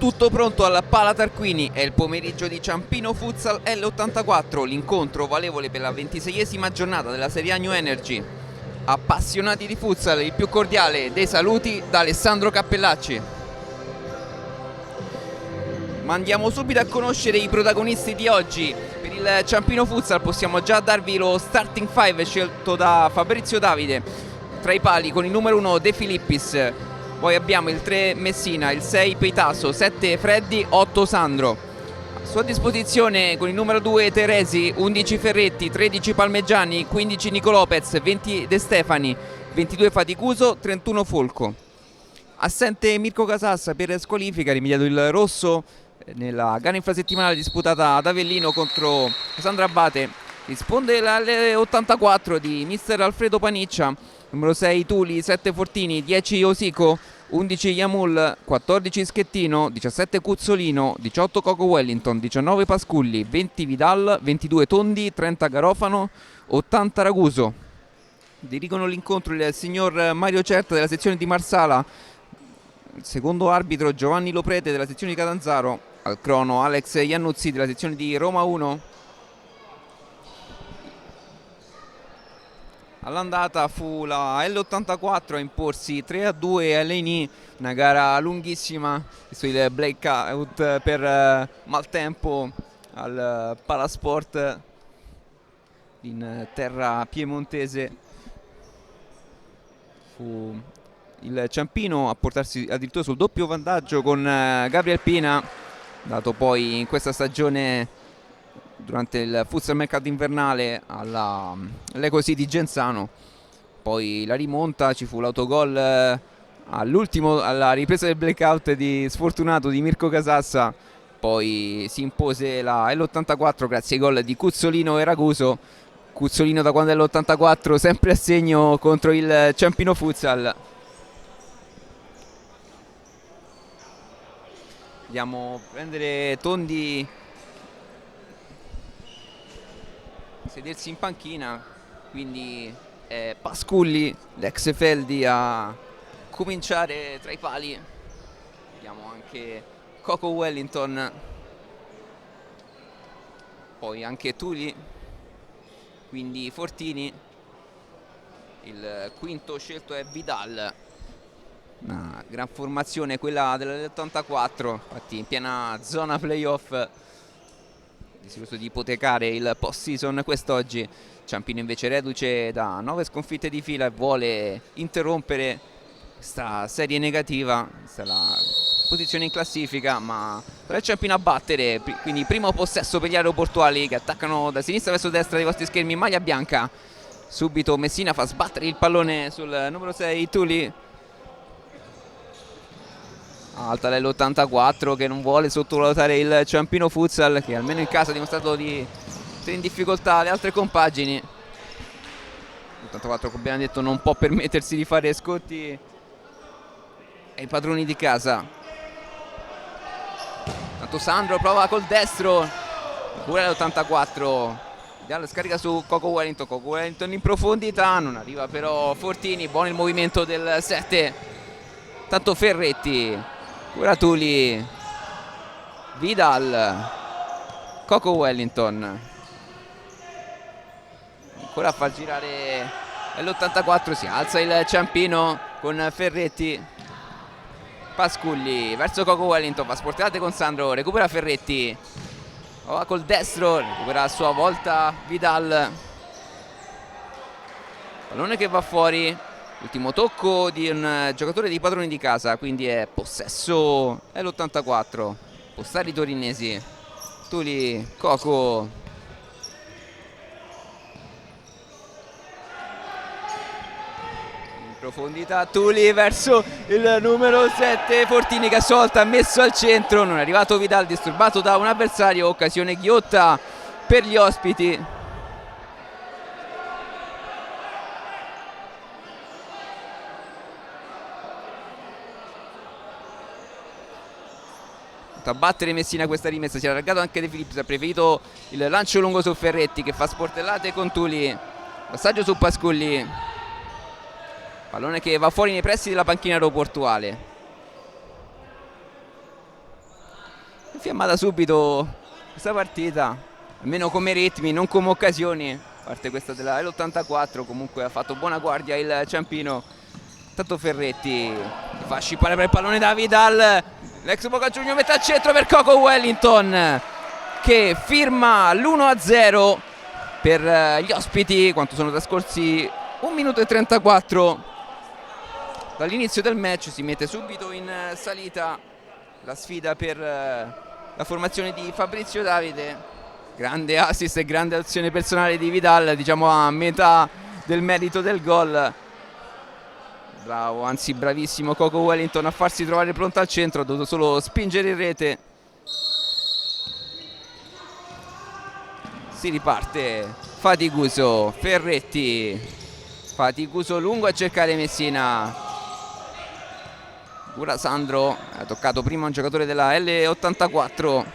Tutto pronto alla Pala Tarquini, è il pomeriggio di Ciampino Futsal L84, l'incontro valevole per la 26esima giornata della Serie A New Energy. Appassionati di futsal, il più cordiale dei saluti da Alessandro Cappellacci. Ma andiamo subito a conoscere i protagonisti di oggi. Per il Ciampino Futsal possiamo già darvi lo starting 5 scelto da Fabrizio Davide. Tra i pali con il numero 1 De Filippis. Poi abbiamo il 3 Messina, il 6 Peitaso, 7 Freddi, 8 Sandro. A sua disposizione con il numero 2 Teresi, 11 Ferretti, 13 Palmegiani, 15 Nico Lopez, 20 De Stefani, 22 Faticuso, 31 Folco. Assente Mirko Casassa per squalifica, rimediato il rosso nella gara infrasettimanale disputata ad Avellino contro Sandra Abate. Risponde alle 84 di mister Alfredo Paniccia, numero 6 Tuli, 7 Fortini, 10 Osico, 11 Yamul, 14 Schettino, 17 Cuzzolino, 18 Coco Wellington, 19 Pasculli, 20 Vidal, 22 Tondi, 30 Garofano, 80 Raguso. Dirigono l'incontro il signor Mario Certa della sezione di Marsala, il secondo arbitro Giovanni Loprete della sezione di Catanzaro, al crono Alex Iannuzzi della sezione di Roma 1. All'andata fu la L84 a imporsi 3-2 a Leni, una gara lunghissima, il blackout per maltempo al Palasport in terra piemontese. Fu il Ciampino a portarsi addirittura sul doppio vantaggio con Gabriel Pina, dato poi in questa stagione durante il futsal mercato invernale all'Ecosi di Genzano. Poi la rimonta, ci fu l'autogol all'ultimo, alla ripresa del blackout di sfortunato di Mirko Casassa. Poi si impose la L84 grazie ai gol di Cuzzolino e Raguso. Cuzzolino da quando è l'84 sempre a segno contro il Ciampino Futsal. Andiamo a prendere Tondi, sedersi in panchina, quindi è Pasculli, l'ex Feldi, a cominciare tra i pali. Vediamo anche Coco Wellington, poi anche Tuli, quindi Fortini. Il quinto scelto è Vidal. Una gran formazione quella dell'84, infatti in piena zona playoff, desideroso di ipotecare il post-season quest'oggi. Ciampino invece reduce da 9 sconfitte di fila e vuole interrompere questa serie negativa. Questa è la posizione in classifica, ma tra il Ciampino a battere, quindi primo possesso per gli aeroportuali che attaccano da sinistra verso destra dei vostri schermi in maglia bianca. Subito Messina fa sbattere il pallone sul numero 6 Tuli. Alta l'84 che non vuole sottovalutare il Ciampino Futsal, che almeno in casa ha dimostrato di mettere in difficoltà le altre compagini. L'84, come abbiamo detto, non può permettersi di fare scotti ai padroni di casa. Tanto Sandro prova col destro, pure l'84. Vidal scarica su Coco Wellington, Coco Wellington in profondità, non arriva però Fortini. Buono il movimento del 7. Tanto Ferretti, Curatuli, Vidal, Coco Wellington, ancora a far girare l'84. Si alza il Ciampino con Ferretti, Pasculli verso Coco Wellington, va sportate con Sandro, recupera Ferretti, va col destro, recupera a sua volta Vidal, pallone che va fuori. Ultimo tocco di un giocatore dei padroni di casa, quindi è possesso l'84. Postari torinesi. Tuli, Coco. In profondità Tuli verso il numero 7 Fortini che a sua volta ha messo al centro. Non è arrivato Vidal, disturbato da un avversario. Occasione ghiotta per gli ospiti. A battere Messina questa rimessa, si è allargato anche De Filippi, ha preferito il lancio lungo su Ferretti che fa sportellate con Tuli. Passaggio su Pasculli, pallone che va fuori nei pressi della panchina aeroportuale. infiammata subito questa partita, almeno come ritmi, non come occasioni, a parte questa della L84. Comunque ha fatto buona guardia il Ciampino. Tanto Ferretti fa scippare per il pallone da Vidal, l'ex Boca Juniors mette al centro per Coco Wellington che firma l'1-0 per gli ospiti. Quanto sono trascorsi 1 minuto e 34 dall'inizio del match. Si mette subito in salita la sfida per la formazione di Fabrizio Davide. Grande assist e grande azione personale di Vidal, diciamo a metà del merito del gol. Bravo, anzi bravissimo Coco Wellington a farsi trovare pronto al centro, ha dovuto solo spingere in rete. Si riparte, faticoso Ferretti, faticoso lungo a cercare Messina. Ora Sandro ha toccato prima un giocatore della L84,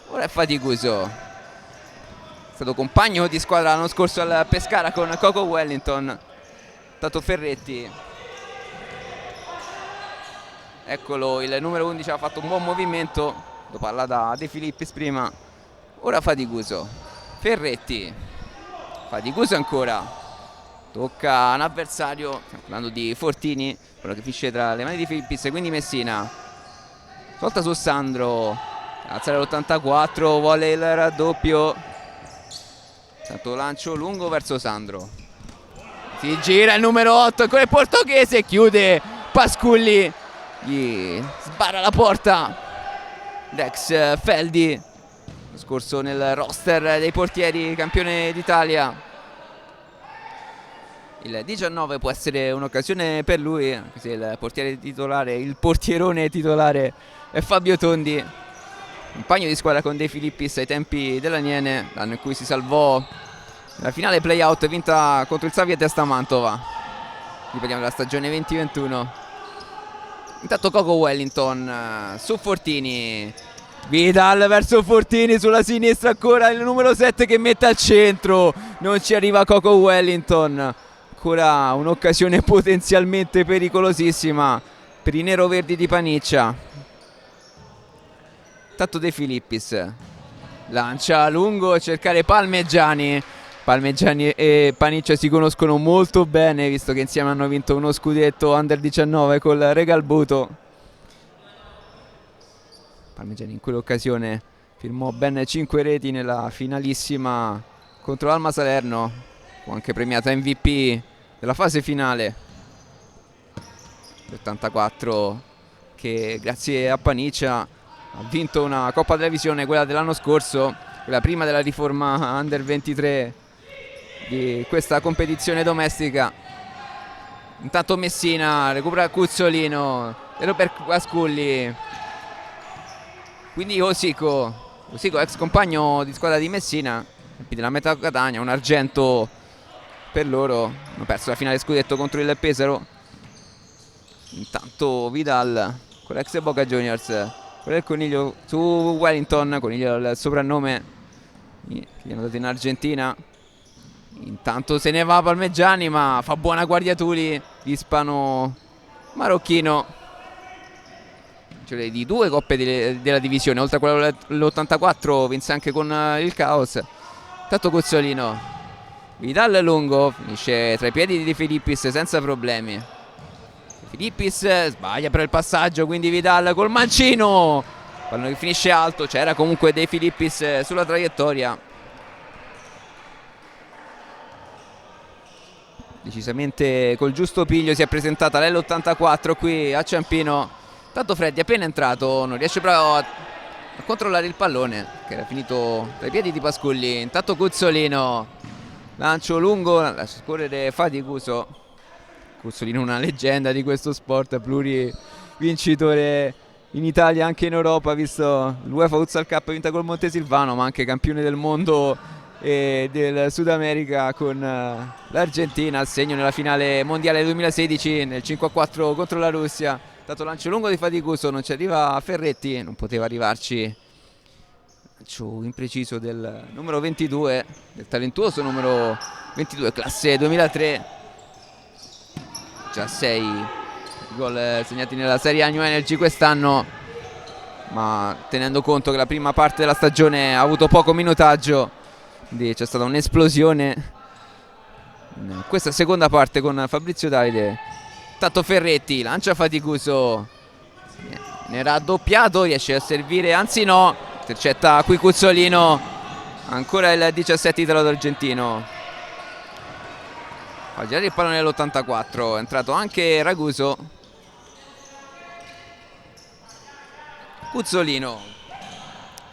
ora è faticoso. È stato compagno di squadra l'anno scorso al Pescara con Coco Wellington. Tanto Ferretti, eccolo, il numero 11 ha fatto un buon movimento, lo parla da De Filippis prima. Ora faticoso Ferretti, faticoso ancora, tocca un avversario, stiamo parlando di Fortini, quello che finisce tra le mani di Filippis, quindi Messina volta su Sandro, alzare l'84, vuole il raddoppio, tanto lancio lungo verso Sandro, si gira il numero 8, ancora il portoghese, chiude Pasculli, gli sbarra la porta l'ex Feldi, scorso nel roster dei portieri campione d'Italia. Il 19 può essere un'occasione per lui, anche se il portiere titolare, il portierone titolare è Fabio Tondi, compagno di squadra con De Filippis ai tempi dell'Aniene, l'anno in cui si salvò nella finale playout vinta contro il Savia Testa Mantova. Ripetiamo della stagione 2021. Intanto Coco Wellington su Fortini, Vidal verso Fortini sulla sinistra, ancora il numero 7 che mette al centro, non ci arriva Coco Wellington. Ancora un'occasione potenzialmente pericolosissima per i neroverdi di Paniccia. Tanto De Filippis lancia a lungo a cercare Palmegiani. Palmegiani e Paniccia si conoscono molto bene, visto che insieme hanno vinto uno scudetto under 19 col Regalbuto. Palmegiani in quell'occasione firmò ben 5 reti nella finalissima contro l'Alma Salerno, fu anche premiata MVP della fase finale. L'84 che grazie a Paniccia ha vinto una Coppa Televisione, quella dell'anno scorso, quella prima della riforma under 23 di questa competizione domestica. Intanto Messina recupera Cuzzolino, per Pasculli, quindi Osico, ex compagno di squadra di Messina, della Metà Catania, un argento per loro, hanno perso la finale scudetto contro il Pesaro. Intanto Vidal con l'ex Boca Juniors, quello del Coniglio su Wellington, Coniglio è il soprannome che gli hanno dato in Argentina. Intanto se ne va Palmegiani, ma fa buona guardia Tuli, ispano marocchino, cioè di 2 coppe della divisione, oltre a quella dell'84 vinse anche con il Caos. Tanto Cuzzolino, Vidal lungo, finisce tra i piedi di De Filippis senza problemi. De Filippis sbaglia per il passaggio, quindi Vidal col mancino, pallone che finisce alto, c'era comunque De Filippis sulla traiettoria. Decisamente col giusto piglio si è presentata l'L84 qui a Ciampino. Tanto Freddi appena entrato non riesce proprio a controllare il pallone, che era finito tra i piedi di Pasculli. Intanto Cuzzolino, lancio lungo, lascia scorrere faticoso. Cuzzolino una leggenda di questo sport, plurivincitore in Italia, anche in Europa, visto l'UEFA Futsal Cup vinta col Montesilvano, ma anche campione del mondo e del Sud America con l'Argentina, al segno nella finale mondiale 2016 nel 5-4 contro la Russia. Tanto lancio lungo di faticoso, non ci arriva Ferretti, non poteva arrivarci. Lancio impreciso del numero 22, del talentuoso numero 22, classe 2003. Già 6 gol segnati nella Serie A New Energy quest'anno. ma tenendo conto che la prima parte della stagione ha avuto poco minutaggio, quindi c'è stata un'esplosione in questa seconda parte con Fabrizio Davide. Tanto Ferretti lancia faticoso, ne era raddoppiato, riesce a servire, anzi no, intercetta qui Cuzzolino, ancora il 17 italo argentino. Fa girare il pallone nell'84, è entrato anche Raguso. Cuzzolino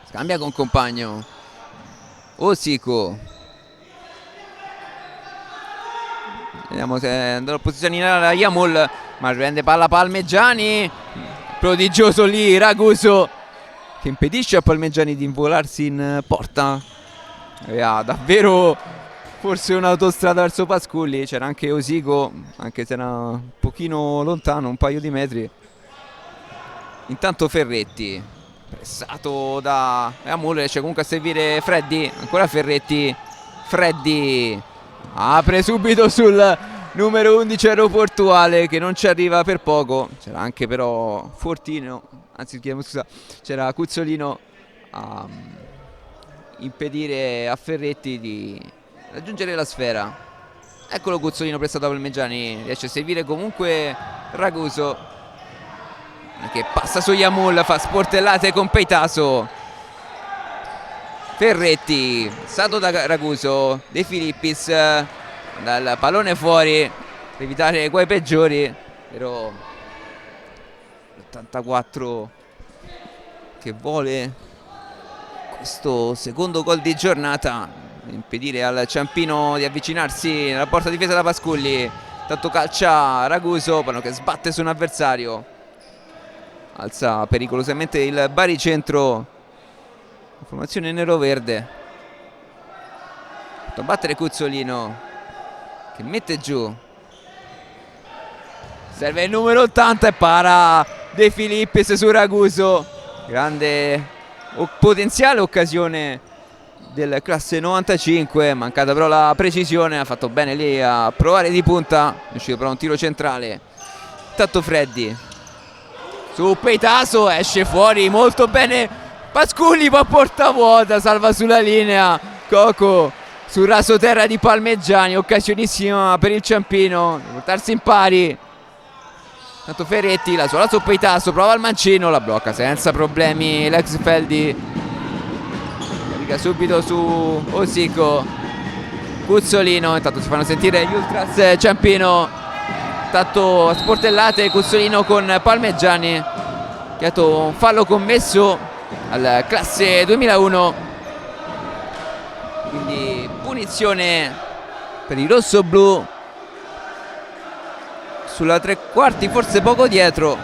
scambia con compagno Osico, vediamo se andrà a posizionare Yamul, ma prende palla Palmegiani, prodigioso lì Raguso che impedisce a Palmegiani di involarsi in porta. Aveva davvero forse un'autostrada verso Pasculli, c'era anche Osico, anche se era un pochino lontano, un paio di metri. Intanto Ferretti pressato da Yamul, riesce comunque a servire Freddi, ancora Ferretti, Freddi apre subito sul numero 11 aeroportuale che non ci arriva per poco. C'era anche però Fortino, anzi scusa, c'era Cuzzolino a impedire a Ferretti di raggiungere la sfera. Eccolo Cuzzolino prestato da Palmegiani, riesce a servire comunque Raguso che passa su Yamul, fa sportellate con Peitaso. Ferretti, stato da Raguso, De Filippis dal pallone fuori per evitare guai peggiori, però l'84 che vuole questo secondo gol di giornata, impedire al Ciampino di avvicinarsi nella porta difesa da Pasculli. Tanto calcia Raguso, pallone che sbatte su un avversario, alza pericolosamente il baricentro, formazione nero-verde. Fatto battere Cuzzolino che mette giù, serve il numero 80 e para De Filippis su Raguso. Grande potenziale occasione del classe 95, mancata però la precisione, ha fatto bene lì a provare di punta, è uscito però un tiro centrale. Tanto Freddi su Peitaso, esce fuori molto bene Pasculli, ma porta vuota, salva sulla linea Coco sul raso terra di Palmegiani, occasionissima per il Ciampino di portarsi in pari. Tanto Ferretti, la sola su Peitaso, prova il mancino, la blocca senza problemi l'ex Feldi, carica subito su Osico. Cuzzolino, intanto si fanno sentire gli ultras Ciampino, tanto sportellate Cuzzolino con Palmegiani che ha dato un fallo commesso al classe 2001, quindi punizione per i rossoblu sulla tre quarti, forse poco dietro.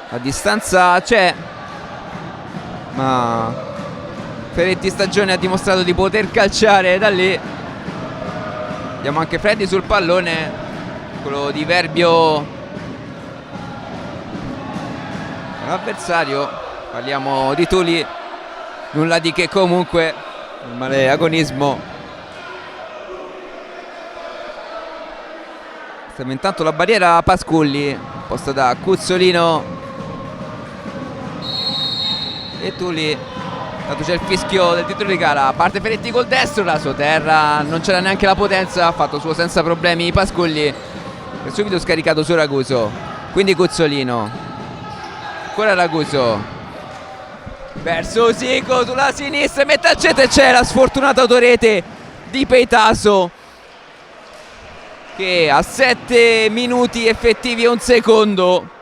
La distanza c'è, ma Ferretti stagione ha dimostrato di poter calciare da lì. Vediamo anche Freddi sul pallone, quello di Verbio l'avversario. Parliamo di Tuli, nulla di che comunque, normale agonismo. Stiamo intanto la barriera Pasculli, posta da Cuzzolino e Tuli. Tanto c'è il fischio del titolo di gara, parte Ferretti col destro, la sua terra non c'era neanche la potenza, ha fatto suo senza problemi Pasculli e subito scaricato su Raguso. Quindi Cuzzolino, ancora Raguso verso Osico sulla sinistra, mette al centro e c'è la sfortunata autorete di Peitaso che a 7 minuti effettivi e un secondo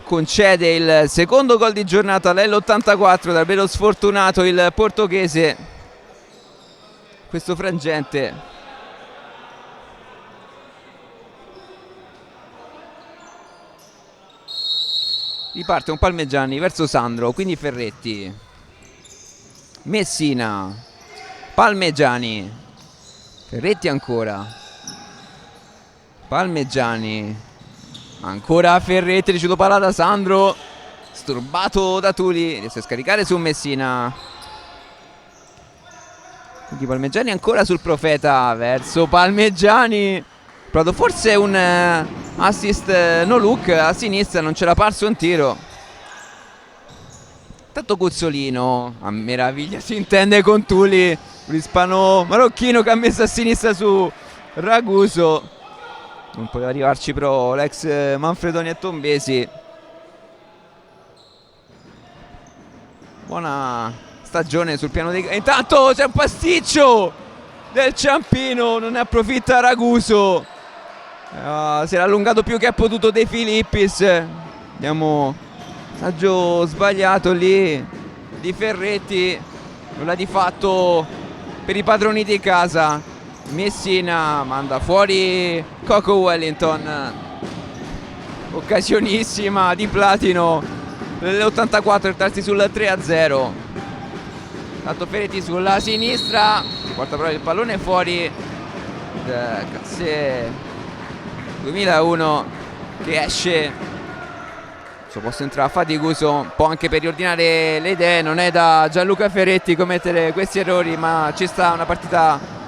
concede il secondo gol di giornata all'84, davvero sfortunato il portoghese questo frangente. Riparte un Palmegiani verso Sandro, quindi Ferretti, Messina, Palmegiani, Ferretti ancora, Palmegiani, ancora Ferretti, ricevuto palla da Sandro, sturbato da Tuli, riesce a scaricare su Messina. Quindi Palmegiani ancora sul profeta verso Palmegiani, provato forse un assist no look a sinistra, non c'era parso un tiro. Tanto Guzzolino a meraviglia si intende con Tuli, l'ispano marocchino che ha messo a sinistra su Raguso. Non poteva arrivarci però l'ex Manfredoni e Tombesi. Buona stagione sul piano dei... Intanto c'è un pasticcio del Ciampino, non ne approfitta Raguso. Si era allungato più che ha potuto De Filippis. Abbiamo passaggio sbagliato lì di Ferretti, nulla di fatto per i padroni di casa. Messina manda fuori Coco Wellington, occasionissima di Platino nell'84 per tarsi sul 3-0. Tanto Ferretti sulla sinistra, porta però il pallone fuori. Classe 2001 che esce. Posso entrare faticoso, un po' anche per riordinare le idee. Non è da Gianluca Ferretti commettere questi errori, ma ci sta una partita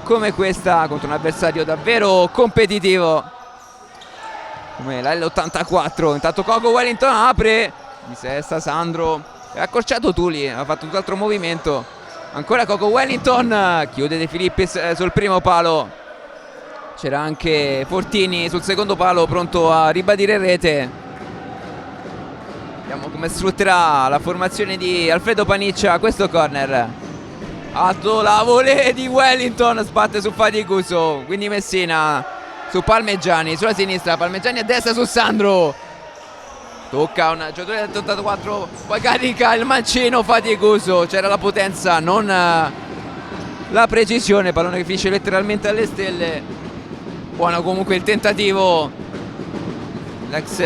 come questa contro un avversario davvero competitivo come la L84. Intanto Coco Wellington apre di sesta, Sandro è accorciato Tuli, ha fatto un altro movimento. Ancora Coco Wellington, chiude De Filippis sul primo palo. C'era anche Fortini sul secondo palo pronto a ribadire rete. Vediamo come sfrutterà la formazione di Alfredo Paniccia questo corner. Alto la volée di Wellington, sbatte su Faticuso, quindi Messina su Palmegiani, sulla sinistra, Palmegiani a destra su Sandro. Tocca un giocatore del 84, poi carica il mancino Faticuso, c'era la potenza, non la precisione, pallone che finisce letteralmente alle stelle. Buono comunque il tentativo, l'ex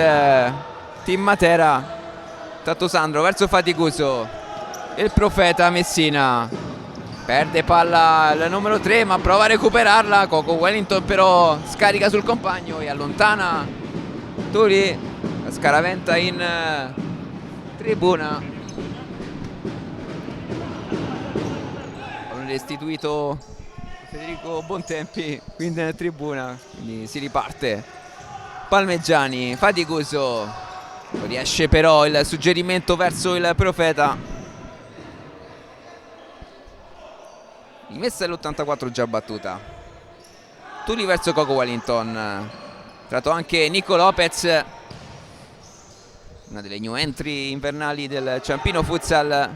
team Matera. Tanto Sandro verso Faticuso, il profeta Messina. Perde palla il numero 3 ma prova a recuperarla. Coco Wellington però scarica sul compagno e allontana Tuli. La scaraventa in tribuna. Pallone restituito Federico Bontempi, quindi in tribuna. Quindi si riparte. Palmegiani, Faticuso. Riesce però il suggerimento verso il profeta. Rimessa dell'84 già battuta. Tuli verso Coco Wellington. Tratto anche Nico Lopez, una delle new entry invernali del Ciampino Futsal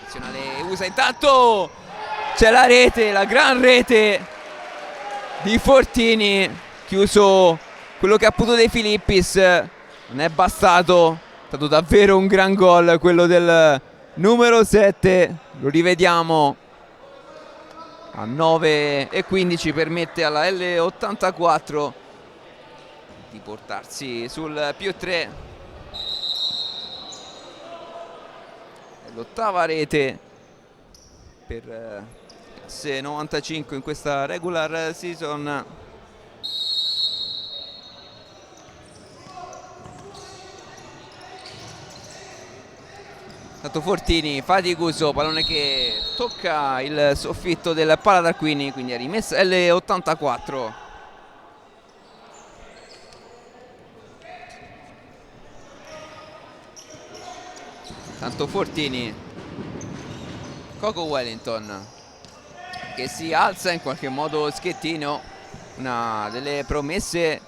nazionale USA. Intanto c'è la rete, la gran rete di Fortini. Chiuso quello che ha potuto De Filippis. Non è bastato. È stato davvero un gran gol quello del numero 7. Lo rivediamo. A 9:15 permette alla L84 di portarsi sul +3. L'ottava rete per classe 95 in questa regular season. Tanto Fortini, Faticuso, pallone che tocca il soffitto del pala Tarquini, quindi è rimessa L84. Tanto Fortini, Coco Wellington che si alza in qualche modo Schettino, una delle promesse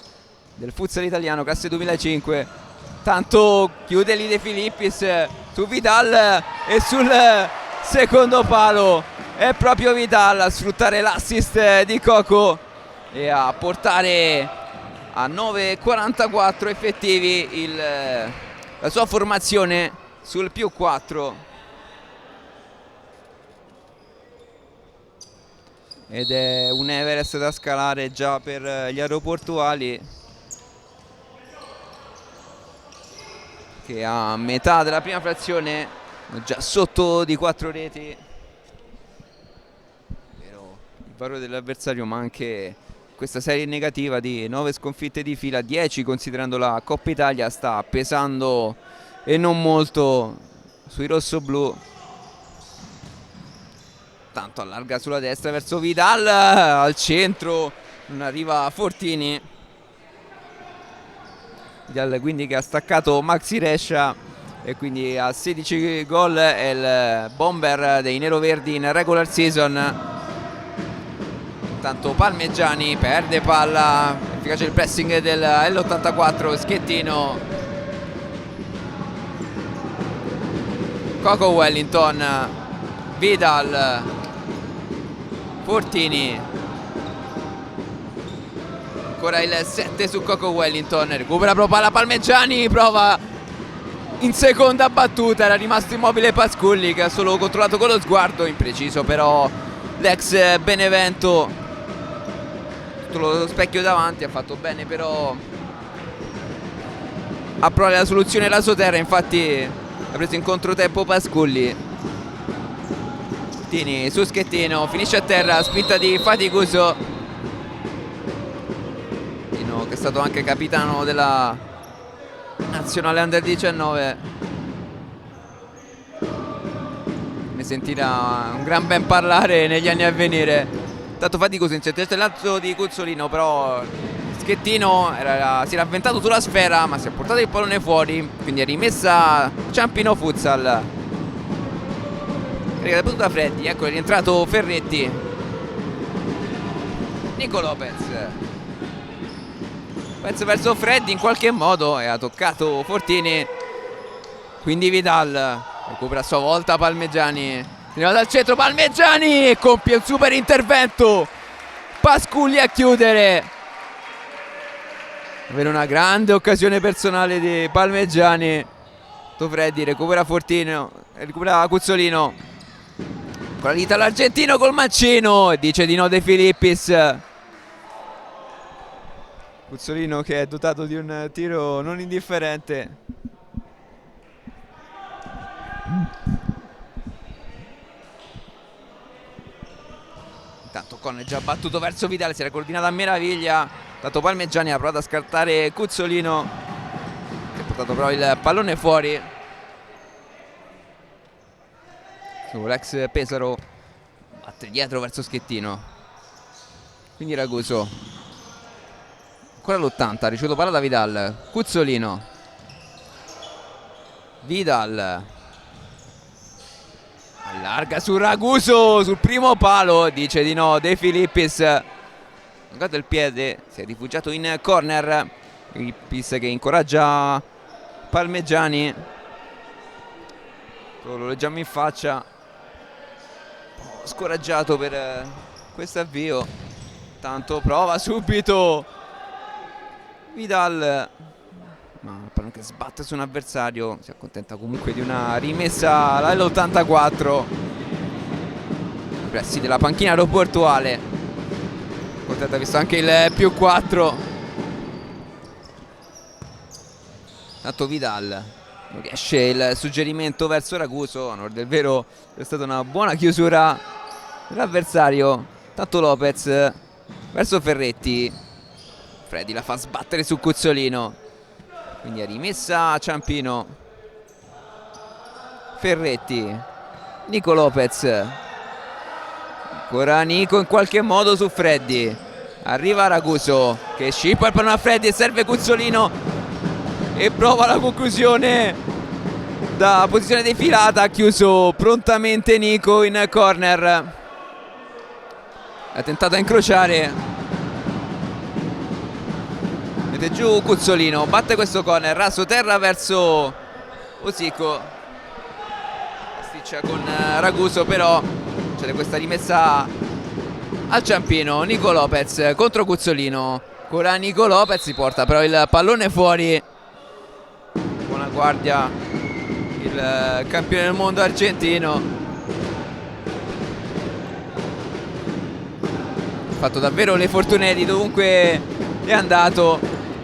del futsal italiano classe 2005. Tanto chiude lì De Filippis su Vidal e sul secondo palo è proprio Vidal a sfruttare l'assist di Coco e a portare a 9:44 effettivi la sua formazione sul +4. Ed è un Everest da scalare già per gli aeroportuali, che a metà della prima frazione già sotto di 4 reti. Vero il valore dell'avversario, ma anche questa serie negativa di 9 sconfitte di fila, 10 considerando la Coppa Italia, sta pesando e non molto sui rossoblù. Tanto allarga sulla destra verso Vidal, al centro non arriva Fortini. Vidal quindi che ha staccato Maxi Rescia e quindi a 16 gol è il bomber dei neroverdi in regular season. Intanto Palmegiani perde palla, efficace il pressing del L84, Schettino, Coco Wellington, Vidal, Fortini, ancora il 7 su Coco Wellington, recupera proprio palla Palmegiani, prova in seconda battuta, era rimasto immobile Pasculli che ha solo controllato con lo sguardo, impreciso però l'ex Benevento, tutto lo specchio davanti, ha fatto bene però a provare la soluzione raso terra, infatti ha preso in controtempo Pasculli. Tini su Schettino, finisce a terra, spinta di Faticuso, Tino che è stato anche capitano della nazionale under 19, ne sentirà un gran ben parlare negli anni a venire. Tanto Faticuso in centro l'altro di Cuzzolino, però Schettino si era avventato sulla sfera ma si è portato il pallone fuori, quindi è rimessa Ciampino Futsal. Riga battuta Freddi, ecco è rientrato Ferretti, Nico Lopez verso Freddi in qualche modo e ha toccato Fortini, quindi Vidal recupera a sua volta Palmegiani, arriva dal centro Palmegiani e compie un super intervento, Pasculli a chiudere, avere una grande occasione personale di Palmegiani. Freddi recupera Fortino, recupera Cuzzolino, con la dita all'argentino col mancino e dice di no De Filippis. Cuzzolino che è dotato di un tiro non indifferente. Intanto Con è già battuto verso Vidal, si era coordinato a meraviglia. Tanto Palmegiani ha provato a scartare Cuzzolino che ha portato però il pallone fuori. L'ex Pesaro batte dietro verso Schettino, quindi Raguso ancora l'80, ha ricevuto palla da Vidal, Cuzzolino, Vidal allarga su Raguso sul primo palo, dice di no De Filippis, ha toccato il piede, si è rifugiato in corner. Filippis che incoraggia Palmegiani, lo leggiamo in faccia, scoraggiato per questo avvio. Tanto prova subito Vidal, ma il pallone che sbatte su un avversario, si accontenta comunque di una rimessa all'84. I pressi della panchina aeroportuale, contenta visto anche il +4. Tanto Vidal non riesce il suggerimento verso Raguso, onor del vero è stata una buona chiusura dell'avversario. Tanto Lopez verso Ferretti, Freddi la fa sbattere su Cuzzolino, quindi è rimessa a Ciampino. Ferretti, Nico Lopez, ancora Nico in qualche modo su Freddi, arriva Raguso che scippa il pallone a Freddi e serve Cuzzolino e prova la conclusione da posizione defilata. Ha chiuso prontamente Nico in corner, ha tentato a incrociare, mette giù Cuzzolino, batte questo corner, raso terra verso Osico, sticcia con Raguso, però c'è questa rimessa al Ciampino. Nico Lopez contro Cuzzolino, ancora Nico Lopez, si porta però il pallone fuori. Buona guardia il campione del mondo argentino, ha fatto davvero le fortune di dovunque è andato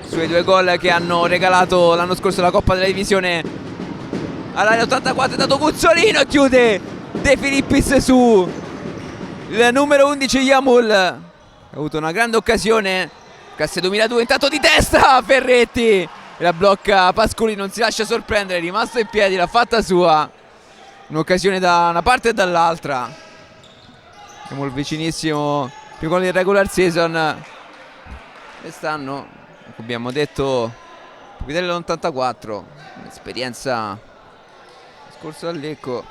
sui 2 gol che hanno regalato l'anno scorso la Coppa della Divisione all'area 84. È dato Cuzzolino e chiude De Filippis su il numero 11 Yamul, ha avuto una grande occasione, classe 2002, intanto di testa Ferretti e la blocca Pasculli, non si lascia sorprendere, è rimasto in piedi, l'ha fatta sua, un'occasione da una parte e dall'altra. Siamo vicinissimo più gol di regular season quest'anno, abbiamo detto Proprietario dell'84, esperienza scorso al Lecco.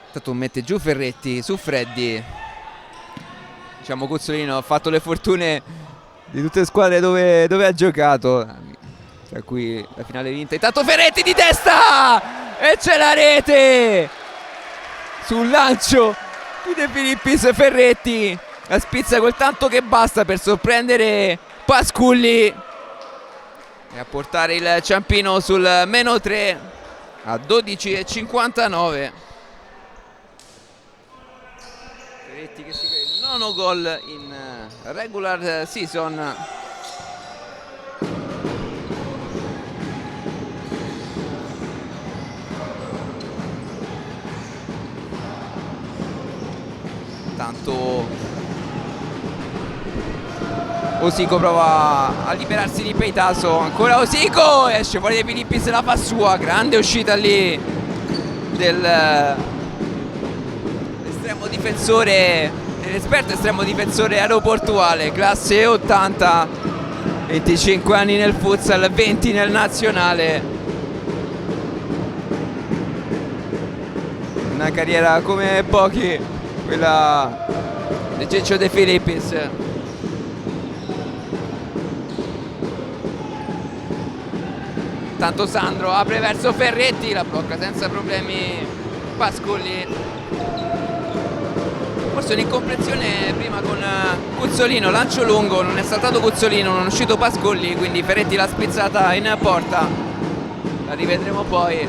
Intanto mette giù Ferretti su Freddi. Diciamo Cuzzolino ha fatto le fortune di tutte le squadre dove ha giocato, tra cui la finale vinta. Intanto Ferretti di testa e c'è la rete sul lancio di De Filippis. Ferretti la spizza quel tanto che basta per sorprendere Pasculli e a portare il Ciampino sul -3 a 12,59. Ferretti che si crede il nono gol in regular season. Tanto Osico prova a liberarsi di Peitaso, ancora Osico, esce fuori De Filippis e la fa sua, grande uscita lì dell'estremo difensore, dell'esperto estremo difensore aeroportuale, classe 80, 25 anni nel futsal, 20 nel nazionale, una carriera come pochi, quella di Ciccio De Filippis. Tanto Sandro apre verso Ferretti, la blocca senza problemi Pasculli. Forse un'incomprensione prima con Cuzzolino, lancio lungo, non è saltato Cuzzolino, non è uscito Pasculli, quindi Ferretti l'ha spizzata in porta. La rivedremo poi.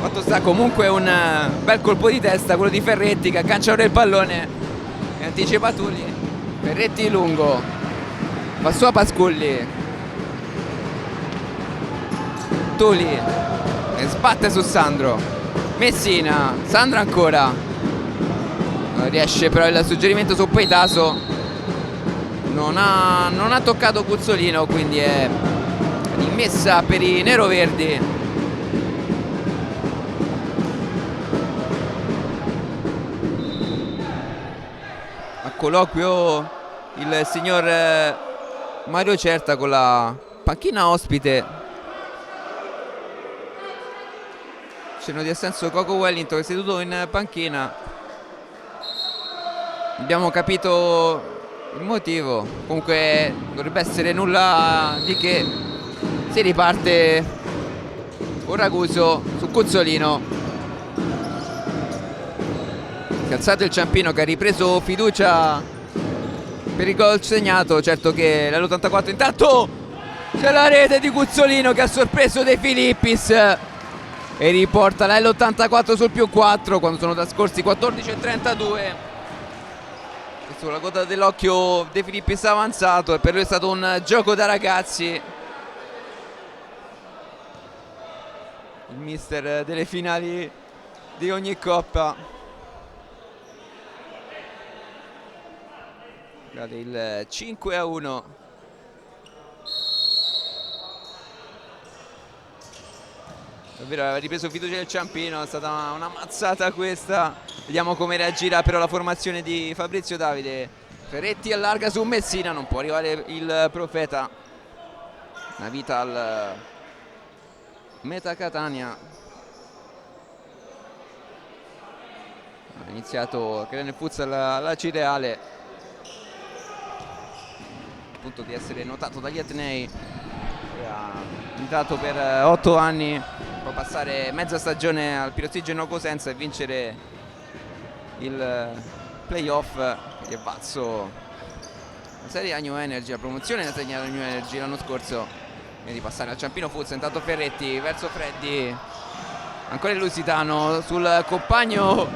Fatto sta comunque un bel colpo di testa quello di Ferretti che aggancia ora il pallone e anticipa Tulli. Ferretti lungo, va su a Pasculli. Tuli e sbatte su Sandro. Messina, Sandro ancora, non riesce però il suggerimento su Peitaso, non ha toccato Cuzzolino, quindi è rimessa per i neroverdi. A colloquio il signor Mario Certa con la panchina ospite. Cenno di assenso Coco Wellington che è seduto in panchina. Abbiamo capito il motivo. Comunque dovrebbe essere nulla di che. Si riparte con Raguso su Cuzzolino. Si è alzato il Ciampino che ha ripreso fiducia per il gol segnato. Certo che l'84 intanto c'è la rete di Cuzzolino che ha sorpreso De Filippis e riporta la L84 sul +4 quando sono trascorsi 14,32. Sulla coda dell'occhio De Filippis è avanzato e per lui è stato un gioco da ragazzi. Il mister delle finali di ogni coppa. Guardate il 5-1. Davvero aveva ripreso fiducia del Ciampino, è stata una mazzata questa. Vediamo come reagirà però la formazione di Fabrizio Davide. Ferretti allarga su Messina, non può arrivare il profeta. Una vita al Meta Catania. Ha iniziato credo nel futsal alla Cireale, appunto di essere notato dagli Atenei. Ha militato per 8 anni, può passare mezza stagione al Pirossigeno Cosenza e vincere il playoff che è valso la serie a New Energy, la promozione della serie a New Energy l'anno scorso, e di passare al Ciampino Futsal. Intanto Ferretti verso Freddi, ancora il Lusitano sul compagno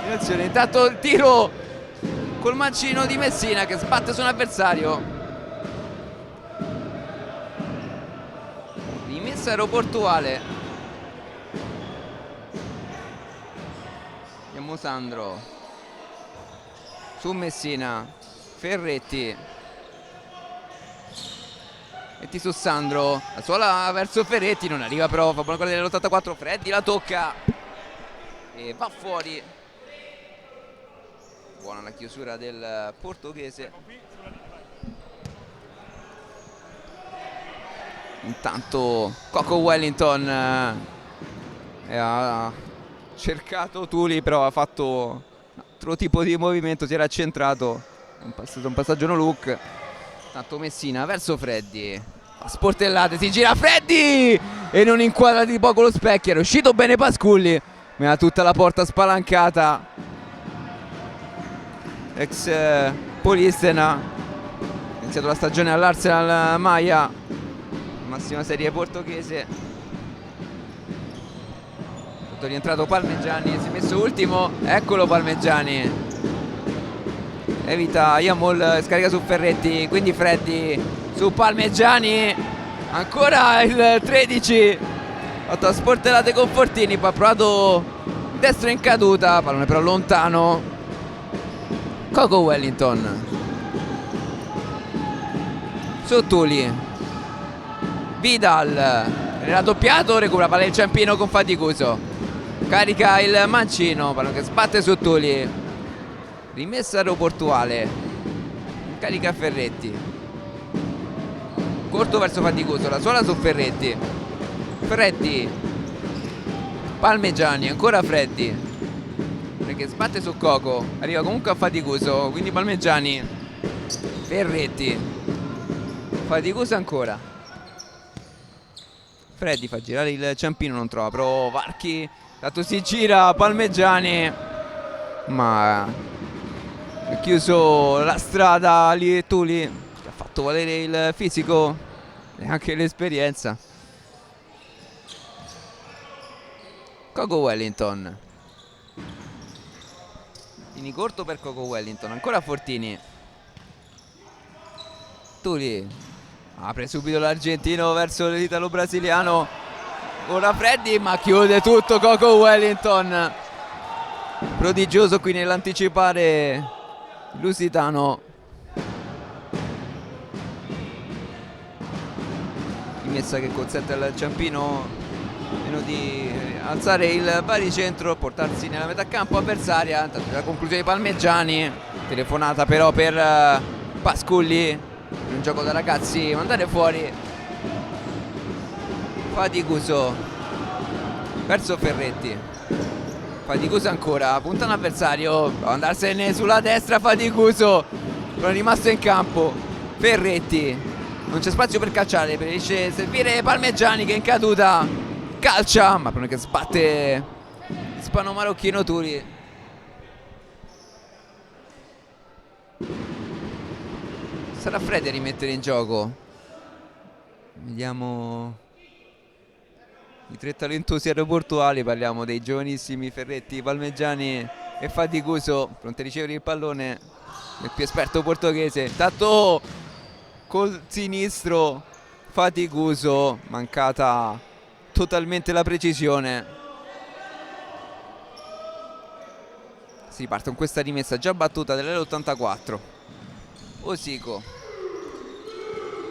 in azione. Intanto il tiro col mancino di Messina che sbatte su un avversario. Rimessa aeroportuale. Vediamo Sandro su Messina. Ferretti. Ferretti su Sandro. La sola verso Ferretti, non arriva però, fa buona cosa dell'84. Freddi la tocca e va fuori. Buona la chiusura del portoghese. Intanto Coco Wellington ha cercato Tuli, però ha fatto un altro tipo di movimento, si era accentrato, un passaggio no look. Tanto Messina verso Freddi, a sportellate, si gira Freddi e non inquadra di poco lo specchio. Era uscito bene Pasculli, ma ha tutta la porta spalancata. Ex Polistena, ha iniziato la stagione all'Arsenal Maia, massima serie portoghese. È rientrato Palmegiani, si è messo ultimo, eccolo Palmegiani, evita Iamol, scarica su Ferretti, quindi Freddi su Palmegiani, ancora il 13, fatto a sportellate con Fortini, poi ha provato destro in caduta, pallone però lontano. Coco Wellington su Tuli, Vidal era doppiato, recupera palla il Ciampino con Faticuso, carica il mancino, pallone che sbatte su Tuli, rimessa aeroportuale, carica Ferretti, corto verso Faticuso, la sola su Ferretti, Freddi, Palmegiani, ancora Freddi, che sbatte su Coco, arriva comunque a Faticuso, quindi Palmegiani, Ferretti, Faticuso ancora, Freddi fa girare il Ciampino, non trova, però Varchi, tanto si gira Palmegiani, ma ha chiuso la strada lì e Tuli, ha fatto valere il fisico e anche l'esperienza. Coco Wellington, Fortini corto per Coco Wellington, ancora Fortini, Tuli apre subito l'argentino verso l'italo brasiliano, ora Freddi, ma chiude tutto Coco Wellington, prodigioso qui nell'anticipare Lusitano. Rimessa che consente al Ciampino di alzare il baricentro, portarsi nella metà campo avversaria. La conclusione di Palmegiani, telefonata però per Pasculli, un gioco da ragazzi, mandare fuori Faticuso verso Ferretti, Faticuso ancora, punta un avversario, può andarsene sulla destra Faticuso, però è rimasto in campo Ferretti, non c'è spazio per calciare, preferisce servire Palmegiani che in caduta calcia, ma che sbatte Ispano Marocchino Tuli. Sarà Freddi a rimettere in gioco. Vediamo i tre talentosi aeroportuali, parliamo dei giovanissimi Ferretti, Palmegiani e Faticuso, pronti a ricevere il pallone del più esperto portoghese. Tanto col sinistro Faticuso, mancata totalmente la precisione. Si parte con questa rimessa già battuta dell'84. Osico,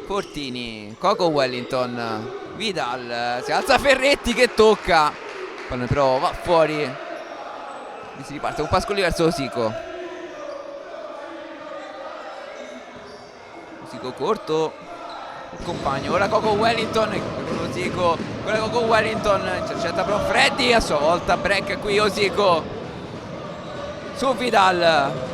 Fortini, Coco Wellington, Vidal, si alza Ferretti che tocca, pallone però va fuori. Si riparte con Pascoli verso Osico. Osico corto, il compagno, ora Coco Wellington, Osico, ora Coco Wellington, intercetta però Freddi, a sua volta break qui Osico su Vidal,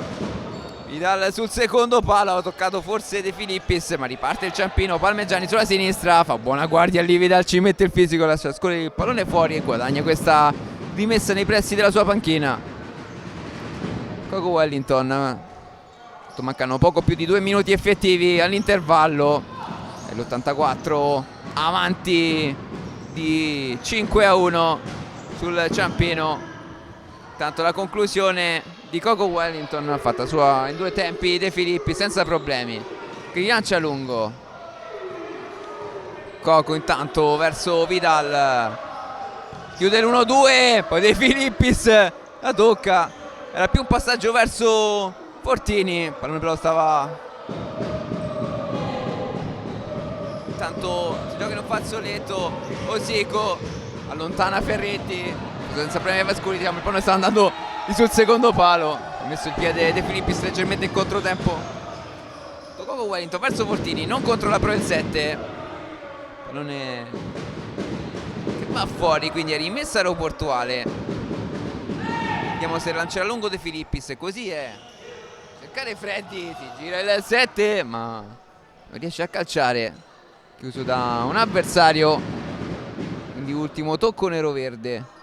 Vidal sul secondo palo, ha toccato forse De Filippis, ma riparte il Ciampino, Palmegiani sulla sinistra, fa buona guardia lì, Vidal ci mette il fisico, lascia scorrere il pallone fuori e guadagna questa rimessa nei pressi della sua panchina. Coco Wellington, mancano poco più di 2 minuti effettivi all'intervallo, è l'84 avanti di 5-1 sul Ciampino. Tanto la conclusione di Coco Wellington fatta sua in 2 tempi De Filippi senza problemi, che lancia lungo. Coco intanto verso Vidal, chiude l'1-2, poi De Filippis la tocca, era più un passaggio verso Fortini, pallone però stava, intanto si gioca in un fazzoletto, Osico allontana Ferretti senza problemi Vascuri, diciamo, il pallone sta andando sul secondo palo, ha messo il piede De Filippis leggermente in controtempo. Coco Wellington verso Fortini, non controlla però il 7, non è che va fuori, quindi è rimessa aeroportuale. Vediamo se lancerà lungo De Filippis, così è. Cercare Freddi, si gira il 7 ma non riesce a calciare, chiuso da un avversario, quindi ultimo tocco nero-verde.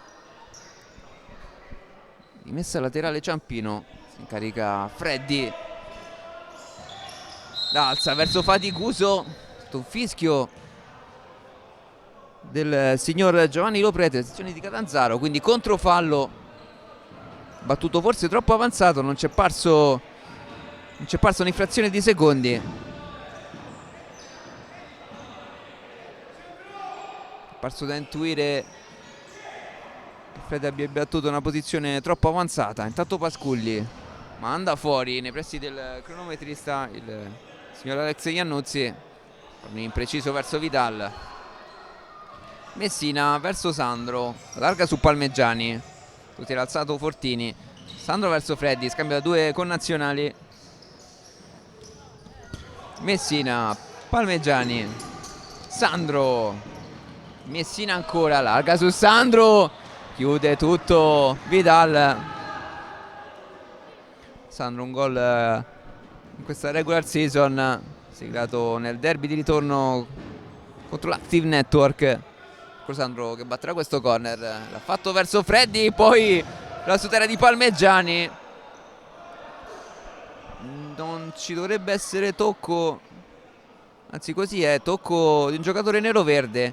Rimessa laterale Ciampino, si incarica Freddi, l'alza verso Faticuso, un fischio del signor Giovanni Loprete, sezione di Catanzaro, quindi controfallo battuto forse troppo avanzato, non c'è parso un'infrazione di secondi. È parso da intuire che Freddi abbia battuto una posizione troppo avanzata. Intanto Pasculli manda fuori nei pressi del cronometrista il signor Alex Iannuzzi, un impreciso verso Vidal. Messina verso Sandro, larga su Palmeggiani, tutti l'alzato Fortini. Sandro verso Freddi, scambio da due connazionali. Messina, Palmeggiani, Sandro, Messina ancora, larga su Sandro, chiude tutto Vidal. Sandro, un gol in questa regular season, siglato nel derby di ritorno contro l'Active Network. Sandro che batterà questo corner, l'ha fatto verso Freddi, poi la sutera di Palmeggiani. Non ci dovrebbe essere tocco, anzi così è, tocco di un giocatore nero-verde,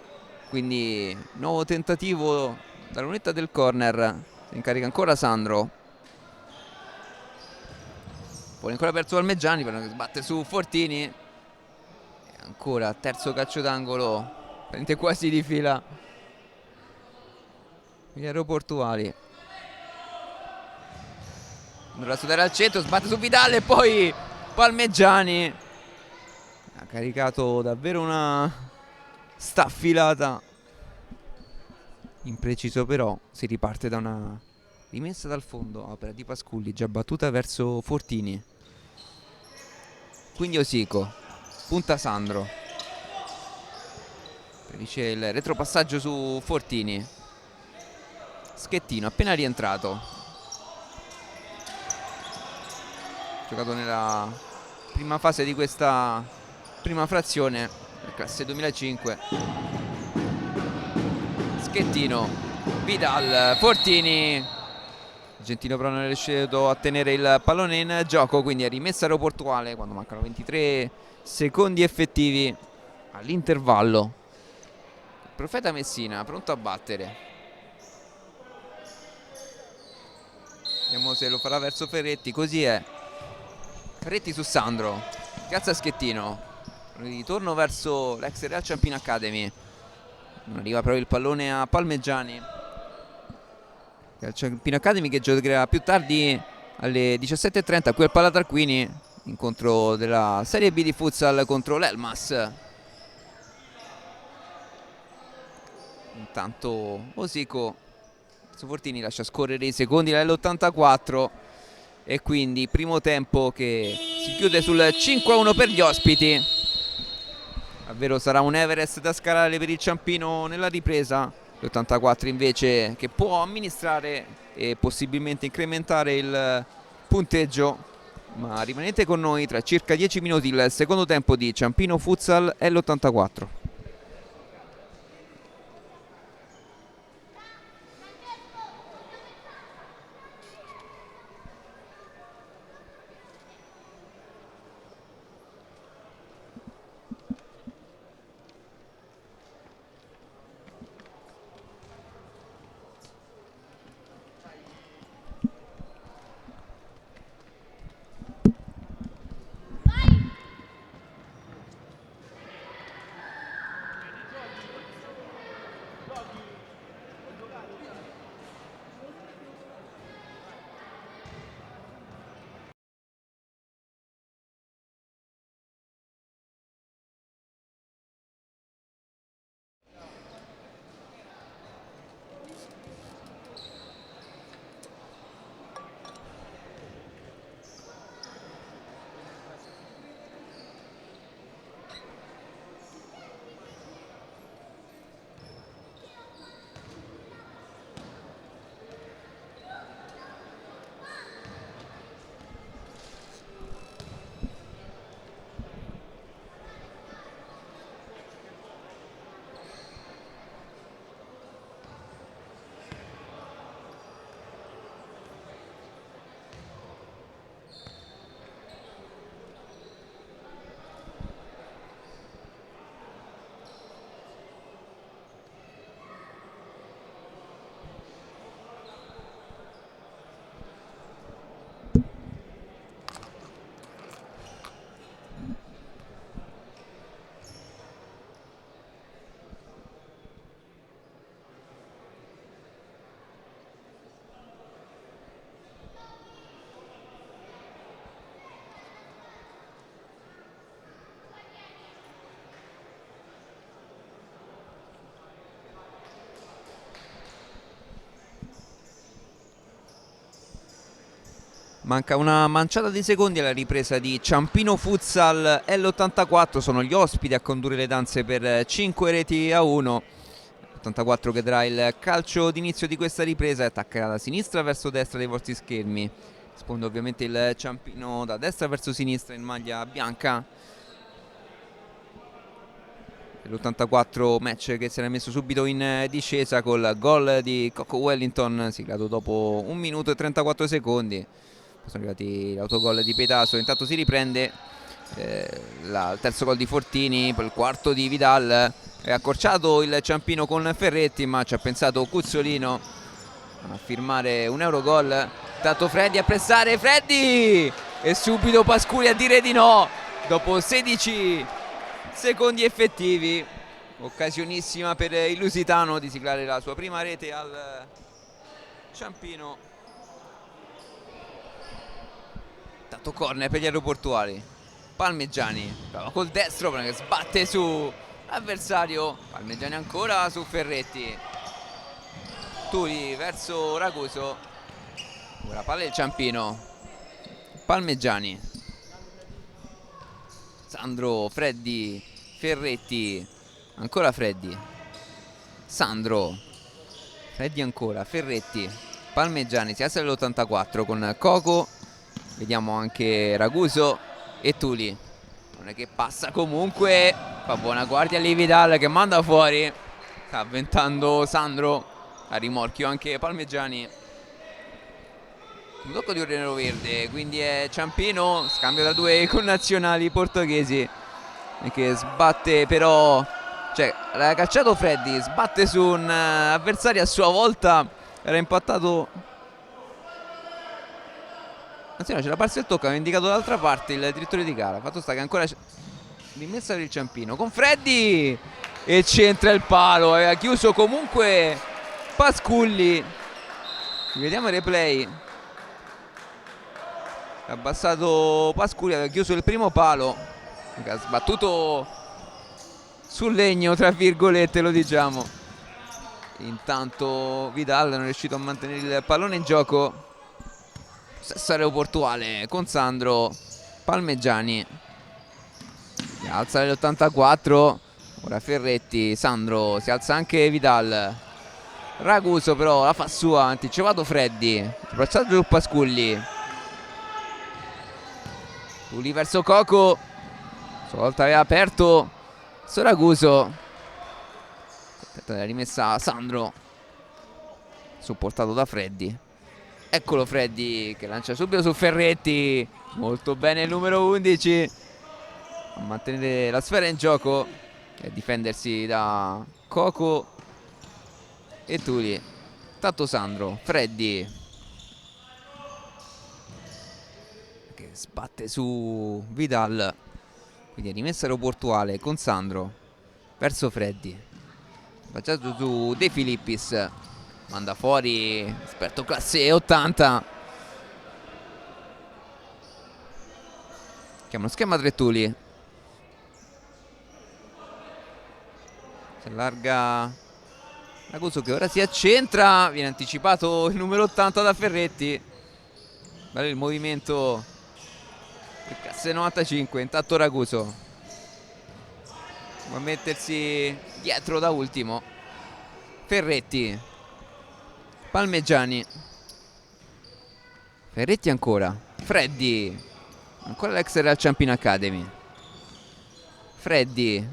quindi nuovo tentativo dalla lunetta del corner. Si incarica ancora Sandro, poi ancora perso Palmeggiani, però sbatte su Fortini e ancora terzo calcio d'angolo, prende quasi di fila gli aeroportuali. Allora sudare al centro, sbatte su Vidal e poi Palmeggiani ha caricato davvero una staffilata, impreciso, però si riparte da una rimessa dal fondo, opera di Pasculli già battuta verso Fortini. Quindi Osico punta Sandro, dice il retropassaggio su Fortini. Schettino appena rientrato, giocato nella prima fase di questa prima frazione, classe 2005. Schettino, Vidal, Fortini. Argentino però non è riuscito a tenere il pallone in gioco, quindi è rimessa aeroportuale quando mancano 23 secondi effettivi all'intervallo. Profeta Messina pronto a battere. Vediamo se lo farà verso Ferretti, così è. Ferretti su Sandro, piazza Schettino, ritorno verso l'ex Real Ciampino Academy. Non arriva però il pallone a Palmeggiani. Real Ciampino Academy che giocherà più tardi alle 17:30 qui al Pala Tarquini, incontro della Serie B di futsal contro l'Elmas. Intanto Osico Fortini lascia scorrere i secondi dall'84 e quindi primo tempo che si chiude sul 5-1 per gli ospiti. Davvero sarà un Everest da scalare per il Ciampino nella ripresa. L'84 invece che può amministrare e possibilmente incrementare il punteggio, ma rimanete con noi, tra circa 10 minuti il secondo tempo di Ciampino Futsal L'84. Manca una manciata di secondi alla ripresa di Ciampino Futsal L84. Sono gli ospiti a condurre le danze per 5-1. 84 che darà il calcio d'inizio di questa ripresa e attaccherà da sinistra verso destra dei vostri schermi. Risponde ovviamente il Ciampino da destra verso sinistra in maglia bianca. L'84 match che si era messo subito in discesa col gol di Coco Wellington, siglato dopo 1 minuto e 34 secondi. Sono arrivati l'autogol di Petaso. Intanto si riprende il terzo gol di Fortini, poi il quarto di Vidal. È accorciato il Ciampino con Ferretti, ma ci ha pensato Cuzzolino a firmare un Eurogol. Intanto Freddi a pressare, Freddi! E subito Pasculi a dire di no dopo 16 secondi effettivi. Occasionissima per il Lusitano di siglare la sua prima rete al Ciampino. Tanto corner per gli aeroportuali. Palmegiani prova col destro che sbatte su l'avversario. Palmegiani ancora su Ferretti. Tuli verso Raguso. Ora palla il Ciampino. Palmegiani. Sandro, Freddi, Ferretti. Ancora Freddi. Sandro. Freddi ancora, Ferretti. Palmegiani si alza all'84 con Coco. Vediamo anche Raguso e Tuli. Non è che passa comunque. Fa buona guardia lì Vidal che manda fuori. Sta avventando Sandro. A rimorchio anche Palmegiani. Un tocco di ordine verde. Quindi è Ciampino. Scambio da due connazionali portoghesi. Che sbatte però. Cioè l'ha cacciato Freddi. Sbatte su un avversario a sua volta. Era impattato. Anzi no, c'era parso il tocco, aveva indicato dall'altra parte il direttore di gara. Fatto sta che ancora rimessa per il Ciampino con Freddi e c'entra il palo. Aveva chiuso comunque Pasculli. Vediamo il replay. Ha abbassato Pasculli, aveva chiuso il primo palo. Ha sbattuto sul legno, tra virgolette, lo diciamo. Intanto Vidal non è riuscito a mantenere il pallone in gioco. Stesso aeroportuale con Sandro. Palmegiani si alza l'84. Ora Ferretti. Sandro, si alza anche Vidal. Raguso però la fa sua. Anticipato Freddi. Bracciato giù Pasculli. Tuli verso Coco. Stavolta aveva aperto Raguso. Aspetta la rimessa Sandro. Supportato da Freddi. Eccolo Freddi che lancia subito su Ferretti. Molto bene il numero 11 a mantenere la sfera in gioco e a difendersi da Coco e Tuli. Tanto Sandro, Freddi che sbatte su Vidal. Quindi rimessa aeroportuale con Sandro verso Freddi. Facciato su De Filippis. Manda fuori, esperto classe 80. Chiama uno schema 3 Tuli. Si allarga Raguso che ora si accentra. Viene anticipato il numero 80 da Ferretti. Bello il movimento del classe 95. Intanto Raguso va a mettersi dietro da ultimo. Ferretti. Palmegiani. Ferretti ancora. Freddi. Ancora l'ex Real Ciampino Academy. Freddi.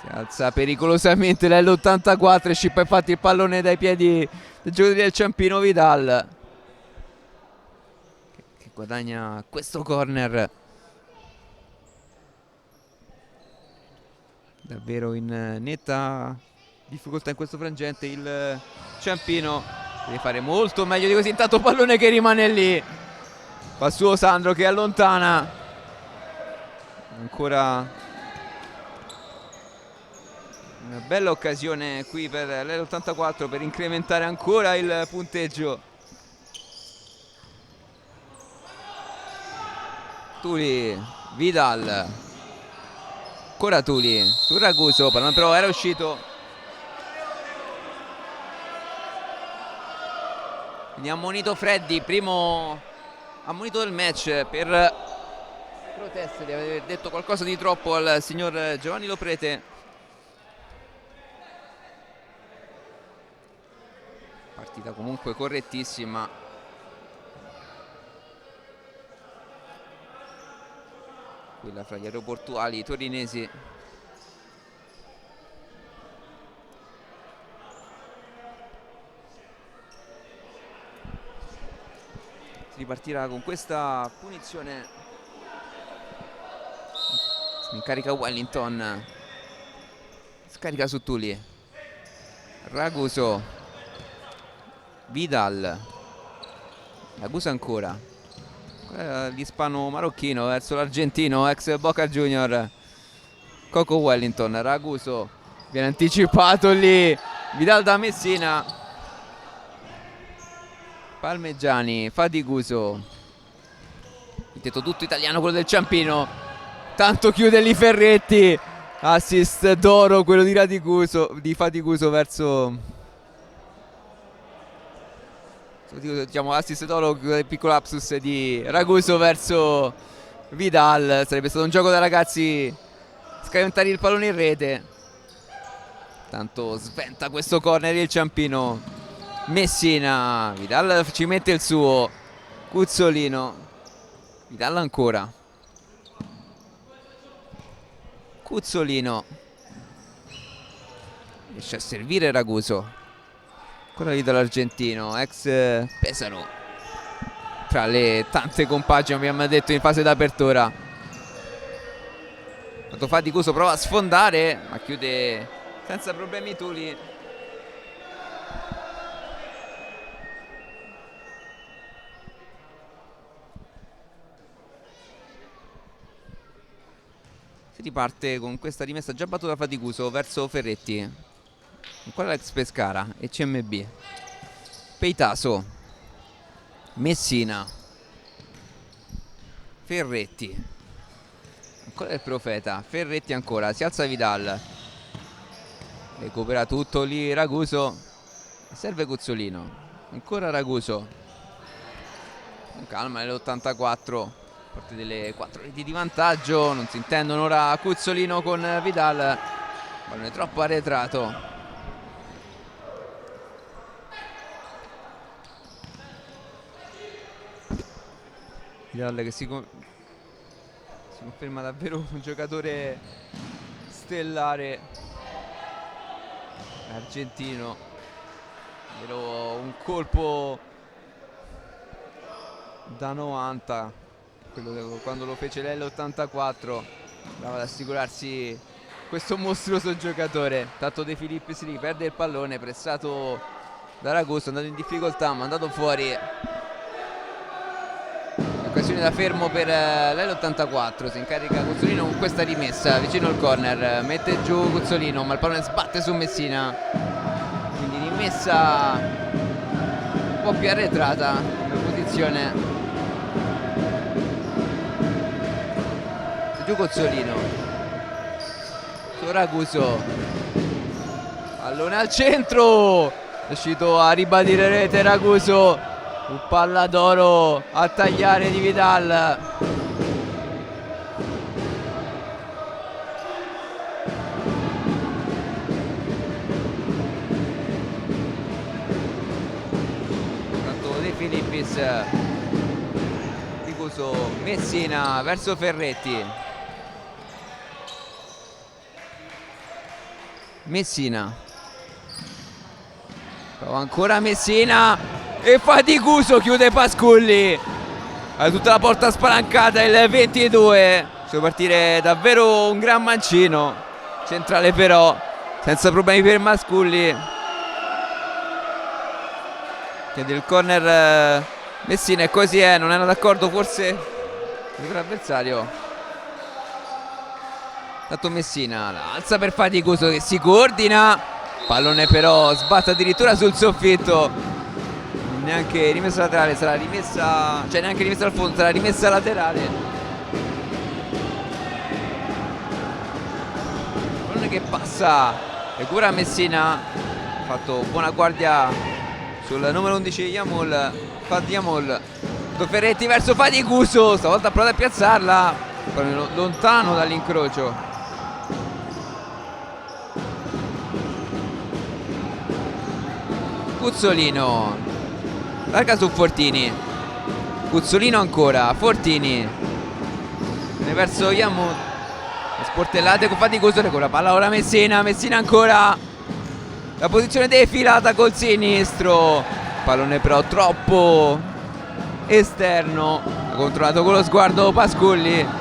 Si alza pericolosamente l'L84 e scippa infatti il pallone dai piedi del giocatore del Ciampino Vidal. Che guadagna questo corner. Davvero in netta difficoltà in questo frangente il Ciampino. Deve fare molto meglio di così. Intanto pallone che rimane lì. Fa suo Sandro che allontana. Ancora una bella occasione qui per l'L84 per incrementare ancora il punteggio. Tuli, Vidal. Ancora Tuli su Raguso, pallone però era uscito Quindi ammonito Freddy, primo ammonito del match per proteste di aver detto qualcosa di troppo al signor Giovanni Loprete. Partita comunque correttissima. Quella fra gli aeroportuali torinesi. Si ripartirà con questa punizione. Si incarica Wellington. Scarica su Tuli. Raguso. Vidal. Raguso ancora. L'ispano marocchino verso l'argentino, ex Boca Junior. Coco Wellington. Raguso. Viene anticipato lì. Vidal da Messina. Palmegiani, Faticuso. Il tetto tutto italiano, quello del Ciampino. Tanto chiude lì Ferretti. Assist d'oro quello di Faticuso verso, diciamo assist d'oro, piccolo lapsus di Raguso verso Vidal. Sarebbe stato un gioco da ragazzi scagliare il pallone in rete. Tanto sventa questo corner il Ciampino. Messina, Vidal ci mette il suo. Cuzzolino. Vidal ancora. Cuzzolino. Riesce a servire Raguso. Ancora lì dall'argentino, ex Pesaro. Tra le tante compagini abbiamo detto in fase d'apertura. Tanto Faticuso prova a sfondare, ma chiude senza problemi Tuli. Si riparte con questa rimessa già battuta da Faticuso verso Ferretti. Ancora l'ex Pescara e CMB. Peitaso. Messina. Ferretti. Ancora il Profeta. Ferretti ancora. Si alza Vidal. Recupera tutto lì Raguso. Serve Cuzzolino. Ancora Raguso. Con calma nell'84. Parte delle 4 reti di vantaggio. Non si intendono ora Cuzzolino con Vidal. Pallone troppo arretrato. Vidal che si conferma davvero un giocatore stellare argentino. Davvero un colpo da 90, quando lo fece l'84, andava ad assicurarsi questo mostruoso giocatore. Tanto De Filippi si riperde il pallone, pressato da Raguso, è andato in difficoltà, mandato fuori. Occasione da fermo per l'84. Si incarica Cuzzolino con questa rimessa vicino al corner, mette giù Cuzzolino ma il pallone sbatte su Messina, quindi rimessa un po' più arretrata la posizione. Giù Cuzzolino su Raguso, pallone al centro, è riuscito a ribadire rete Raguso. Un palla d'oro a tagliare di Vidal. Tanto De Filippis. Ticuso Messina verso Ferretti. Messina. Prova ancora Messina. E Faticuso chiude Pasculli. Ha tutta la porta spalancata il 22. Deve partire davvero un gran mancino. Centrale però, senza problemi per Pasculli. Chiede il corner Messina e così è. Non era d'accordo forse l'avversario. Tanto Messina la alza per Faticuso che si coordina. Pallone però sbatte addirittura sul soffitto. Neanche rimessa laterale, sarà rimessa, cioè neanche rimessa al fondo, sarà rimessa laterale. Pallone che passa, recupera Messina, ha fatto buona guardia sul numero 11 Yamul. Yamul, Ferretti verso Faticuso, stavolta ha provato a piazzarla, però lontano dall'incrocio. Cuzzolino larga su Fortini, Cuzzolino ancora, Fortini verso Yamul, sportellate con Faticuso, con la palla ora Messina ancora, la posizione defilata col sinistro, pallone però troppo esterno, ha controllato con lo sguardo Pasculli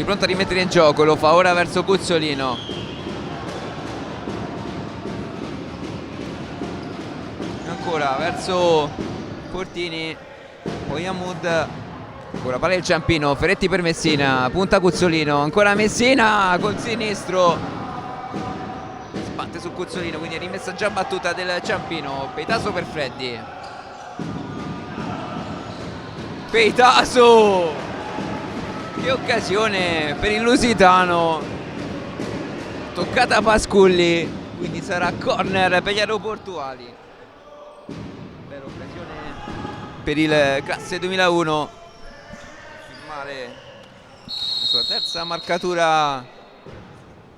pronto a rimettere in gioco, lo fa ora verso Cuzzolino. Ancora verso Fortini, poi Yamud, ancora palla il Ciampino, Ferretti per Messina, punta Cuzzolino, ancora Messina col sinistro, sbatte su Cuzzolino, quindi è rimessa già battuta del Ciampino. Peitaso per Freddi, Peitaso, che occasione per il Lusitano, toccata a Pasculli, quindi sarà corner per gli aeroportuali. Bella occasione per il classe 2001, firmare la sua terza marcatura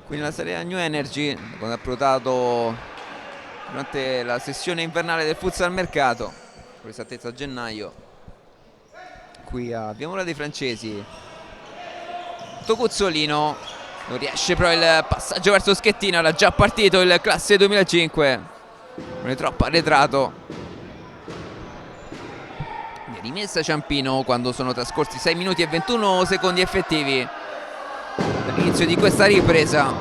qui nella serie New Energy, quando ha approdato durante la sessione invernale del futsal mercato, con esattezza a gennaio, qui a Via Mola dei Francesi. Cuzzolino non riesce, però il passaggio verso Schettino era già partito il classe 2005, non è troppo arretrato. Rimessa Ciampino quando sono trascorsi 6 minuti e 21 secondi effettivi dall'inizio di questa ripresa.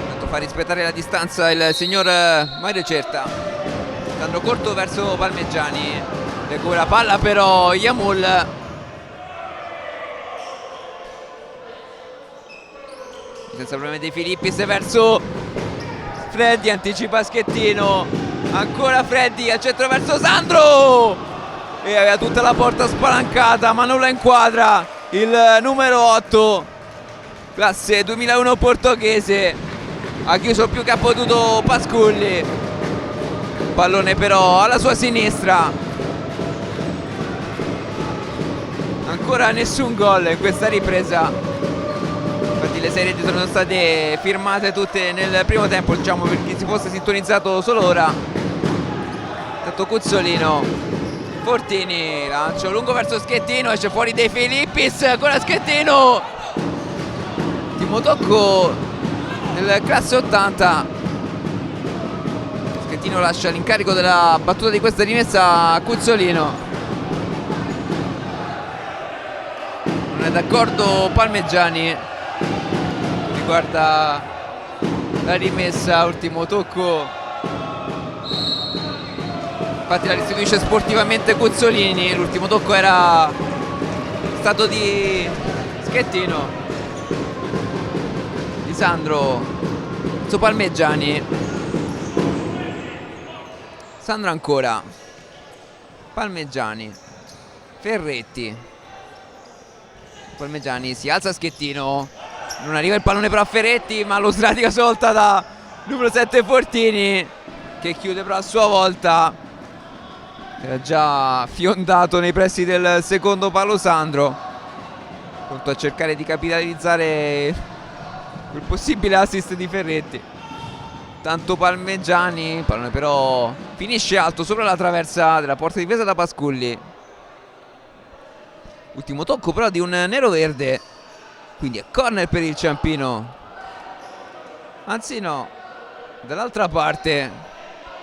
Tanto fa rispettare la distanza il signor Mario Certa, andando corto verso Palmeggiani, recupera palla però Yamul, senza problemi dei Filippis verso Freddi, anticipa Schettino, ancora Freddi al centro verso Sandro, e aveva tutta la porta spalancata ma non la inquadra il numero 8, classe 2001 portoghese, ha chiuso più che ha potuto Pasculli, pallone però alla sua sinistra, ancora nessun gol in questa ripresa. Infatti le serie sono state firmate tutte nel primo tempo, diciamo, per chi si fosse sintonizzato solo ora. Tanto Cuzzolino, Fortini, lancio lungo verso Schettino, esce fuori dei Filippis, ancora Schettino, ultimo tocco nel classe 80. Schettino lascia l'incarico della battuta di questa rimessa a Cuzzolino, non è d'accordo Palmeggiani riguarda la rimessa, ultimo tocco, infatti la restituisce sportivamente Cuzzolini, l'ultimo tocco era stato di Schettino, di Sandro su Palmeggiani. Sandro ancora, Palmeggiani, Ferretti, Palmeggiani si alza Schettino, non arriva il pallone però a Ferretti, ma lo sratica svolta da numero 7 Fortini, che chiude però a sua volta, era già fiondato nei pressi del secondo palo Sandro, pronto a cercare di capitalizzare quel possibile assist di Ferretti. Tanto Palmeggiani, pallone però finisce alto sopra la traversa della porta difesa da Pasculli, ultimo tocco però di un nero-verde, quindi è corner per il Ciampino, anzi no, dall'altra parte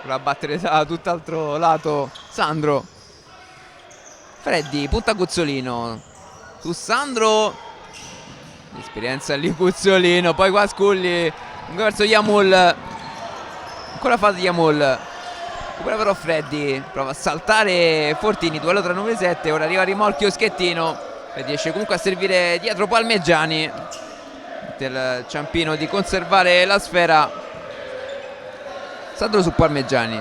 va a battere da tutt'altro lato Sandro. Freddi punta Cuzzolino su Sandro, l'esperienza lì Cuzzolino, poi qua Sculli verso Yamul, ancora fa Yamul, recupera però Freddi, prova a saltare Fortini, duello tra 9 e 7, ora arriva a rimorchio Schettino, riesce comunque a servire dietro Palmeggiani, del Ciampino di conservare la sfera. Sandro su Palmeggiani,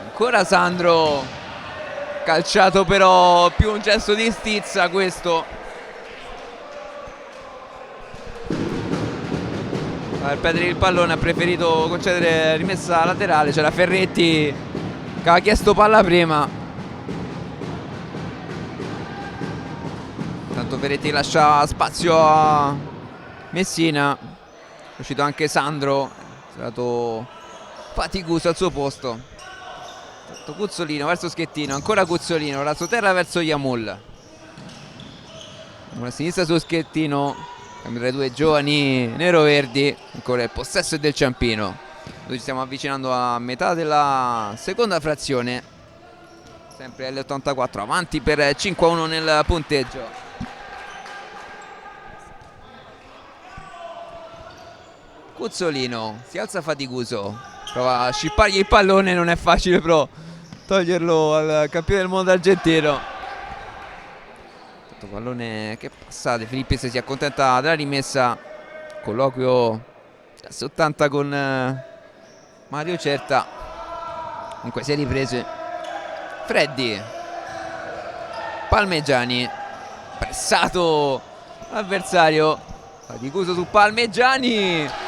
ancora Sandro, calciato però più un gesto di stizza questo Per perdere il pallone ha preferito concedere rimessa laterale. C'era Ferretti che aveva chiesto palla prima. Tanto Ferretti lascia spazio a Messina. È uscito anche Sandro, è stato faticoso al suo posto. Tanto Cuzzolino verso Schettino, ancora Cuzzolino, raso terra verso Yamul. Una sinistra su Schettino, cambio tra i due giovani nero-verdi. Ancora il possesso del Ciampino. Noi ci stiamo avvicinando a metà della seconda frazione. Sempre L84 avanti per 5-1 nel punteggio. Cuzzolino si alza faticoso, prova a scippargli il pallone, non è facile però toglierlo al campione del mondo argentino. Tanto pallone che passa, De Filippis si accontenta della rimessa. Colloquio da 80 con Mario Certa. Comunque si è ripreso Freddi, Palmegiani, pressato l'avversario, faticoso su Palmegiani.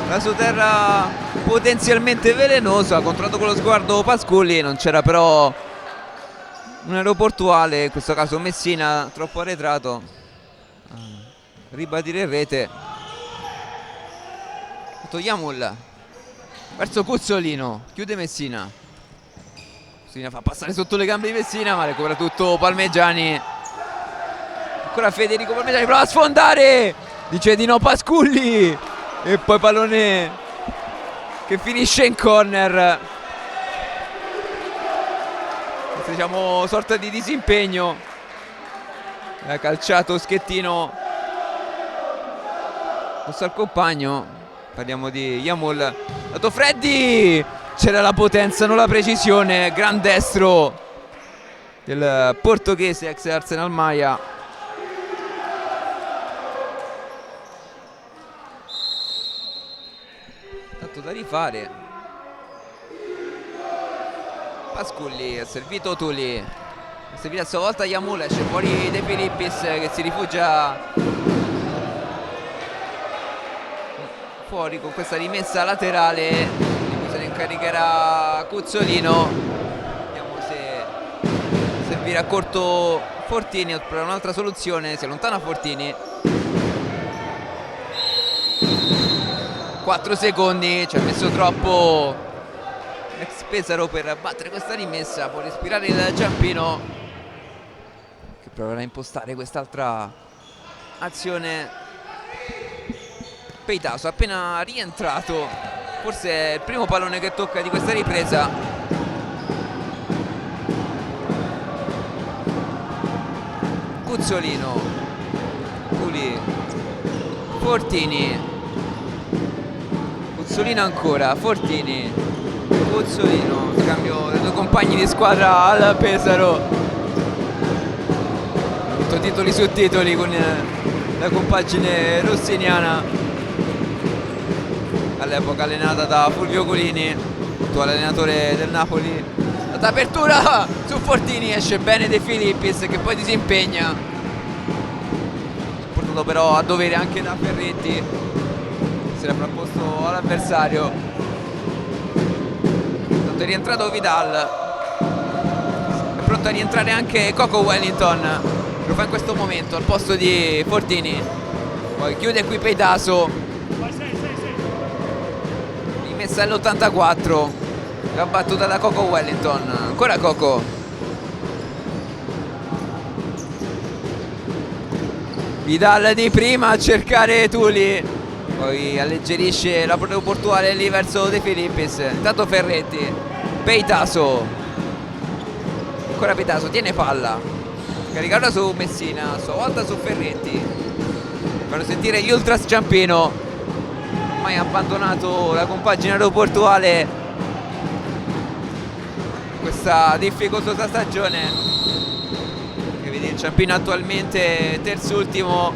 La sua terra potenzialmente velenosa, controllato con lo sguardo Pasculli, non c'era però un aeroportuale, in questo caso Messina troppo arretrato a ribadire in rete. Yamul verso Cuzzolino, chiude Messina. Messina fa passare sotto le gambe di Messina, ma recupera tutto Palmegiani. Ancora Federico Palmegiani, prova a sfondare, dice di no Pasculli. E poi pallone che finisce in corner. Questo, diciamo, sorta di disimpegno. Ha calciato Schettino al compagno. Parliamo di Yamul. Dato Freddi, c'era la potenza, non la precisione. Gran destro del portoghese ex Arsenal Maia. Da rifare. Pasculli, ha servito Tuli, ha servito a sua volta Yamul, esce fuori De Filippis che si rifugia fuori con questa rimessa laterale, di cui se ne incaricherà Cuzzolino. Vediamo se servirà a corto Fortini per un'altra soluzione. Si allontana Fortini. 4 secondi, ci ha messo troppo ex Pesaro per battere questa rimessa. Può respirare il Ciampino, che proverà a impostare quest'altra azione. Peitaso appena rientrato, forse è il primo pallone che tocca di questa ripresa. Cuzzolino, Puli, Fortini, Cuzzolino ancora, Fortini, Cuzzolino, scambio dei due compagni di squadra al Pesaro. Titoli su titoli con la compagine rossiniana, all'epoca allenata da Fulvio Colini, attuale allenatore del Napoli. Apertura su Fortini, esce bene De Filippis che poi disimpegna, portato però a dovere anche da Ferretti, si era frapposto all'avversario. Tanto è rientrato Vidal, è pronto a rientrare anche Coco Wellington, lo fa in questo momento al posto di Fortini. Poi chiude qui Peitaso, rimessa all'84, la battuta da Coco Wellington. Ancora Coco, Vidal di prima a cercare Tuli, poi alleggerisce la portuale lì verso De Filippis. Intanto Ferretti, Peitaso, ancora Peitaso, tiene palla, caricarla su Messina, a sua volta su Ferretti. Fanno sentire gli Ultras Ciampino, ormai ha abbandonato la compagine aeroportuale questa difficoltosa stagione, che vede il Ciampino attualmente terzultimo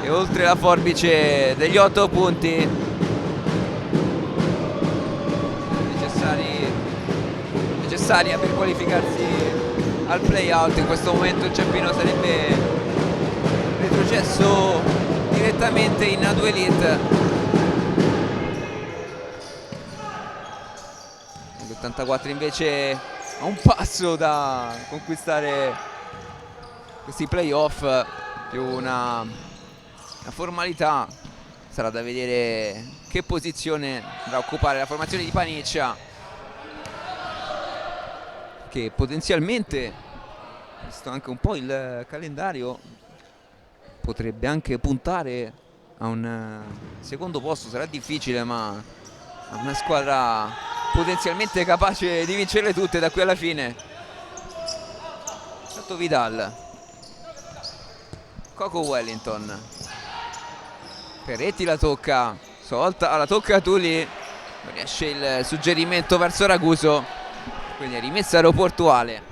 e oltre la forbice degli 8 punti necessaria per qualificarsi al play-out. In questo momento il Ciampino sarebbe retrocesso direttamente in A2 Elite. l'84 invece a un passo da conquistare questi playoff, più una formalità. Sarà da vedere che posizione andrà a occupare la formazione di Paniccia, che potenzialmente, visto anche un po' il calendario, potrebbe anche puntare a un secondo posto. Sarà difficile, ma ha una squadra potenzialmente capace di vincerle tutte da qui alla fine. Tanto Vidal, Coco Wellington, Ferretti la tocca, stavolta la tocca Tuli, non riesce il suggerimento verso Raguso, quindi è rimessa aeroportuale.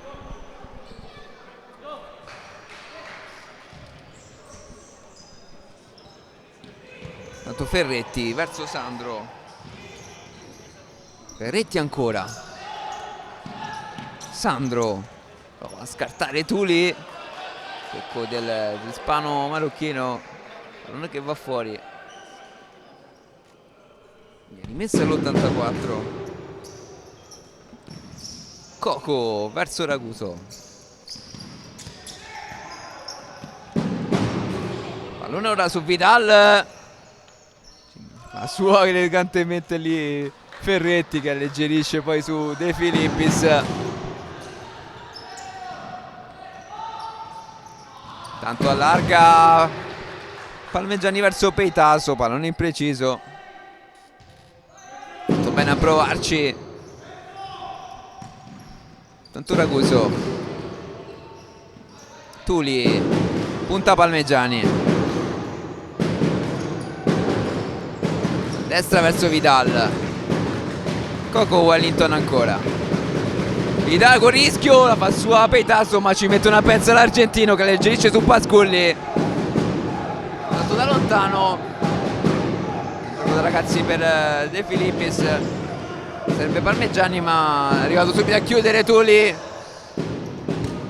Tanto Ferretti verso Sandro, Ferretti ancora, Sandro prova a scartare Tuli, tocco dell'ispano marocchino, non è che va fuori. Rimessa all'84. Coco verso Raguso, pallone ora su Vidal, la sua elegantemente lì Ferretti che alleggerisce poi su De Filippis. Tanto allarga Palmegiani verso Peitaso, pallone impreciso, fatto bene a provarci. Tanto Raguso, Tuli, punta Palmegiani, destra verso Vidal, Coco Wellington ancora, Vidal con rischio, la fa sua Peitaso ma ci mette una pezza l'argentino che alleggerisce su Pasculli, dato da lontano. Ragazzi per De Filippis, serve Palmegiani ma è arrivato subito a chiudere Tuli,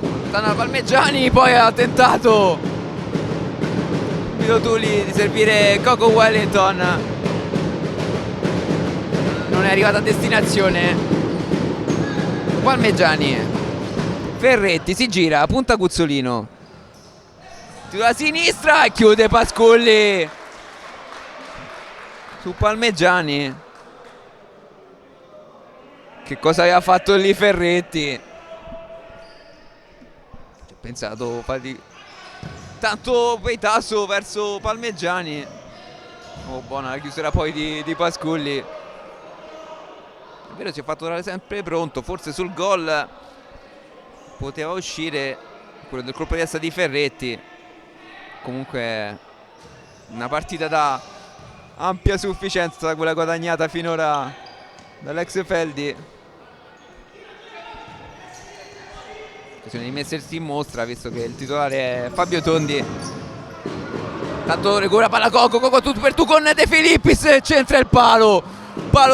lontano Palmegiani, poi ha tentato subito Tuli di servire Coco Wellington, non è arrivato a destinazione. Palmegiani, Ferretti si gira, punta Guzzolino sulla sinistra e chiude Pasculli su Palmegiani. Che cosa aveva fatto lì Ferretti? Ho pensato tanto Peitaso verso Palmegiani. Oh, buona la chiusura poi di Pasculli. È vero, si è fatto dare sempre pronto, forse sul gol poteva uscire quello del colpo di testa di Ferretti. Comunque una partita da ampia sufficienza quella guadagnata finora dall'ex Feldi. Occasione di mettersi in mostra, visto che il titolare è Fabio Tondi. Tanto recupera palla Coco tutto per tu con De Filippis, centra il palo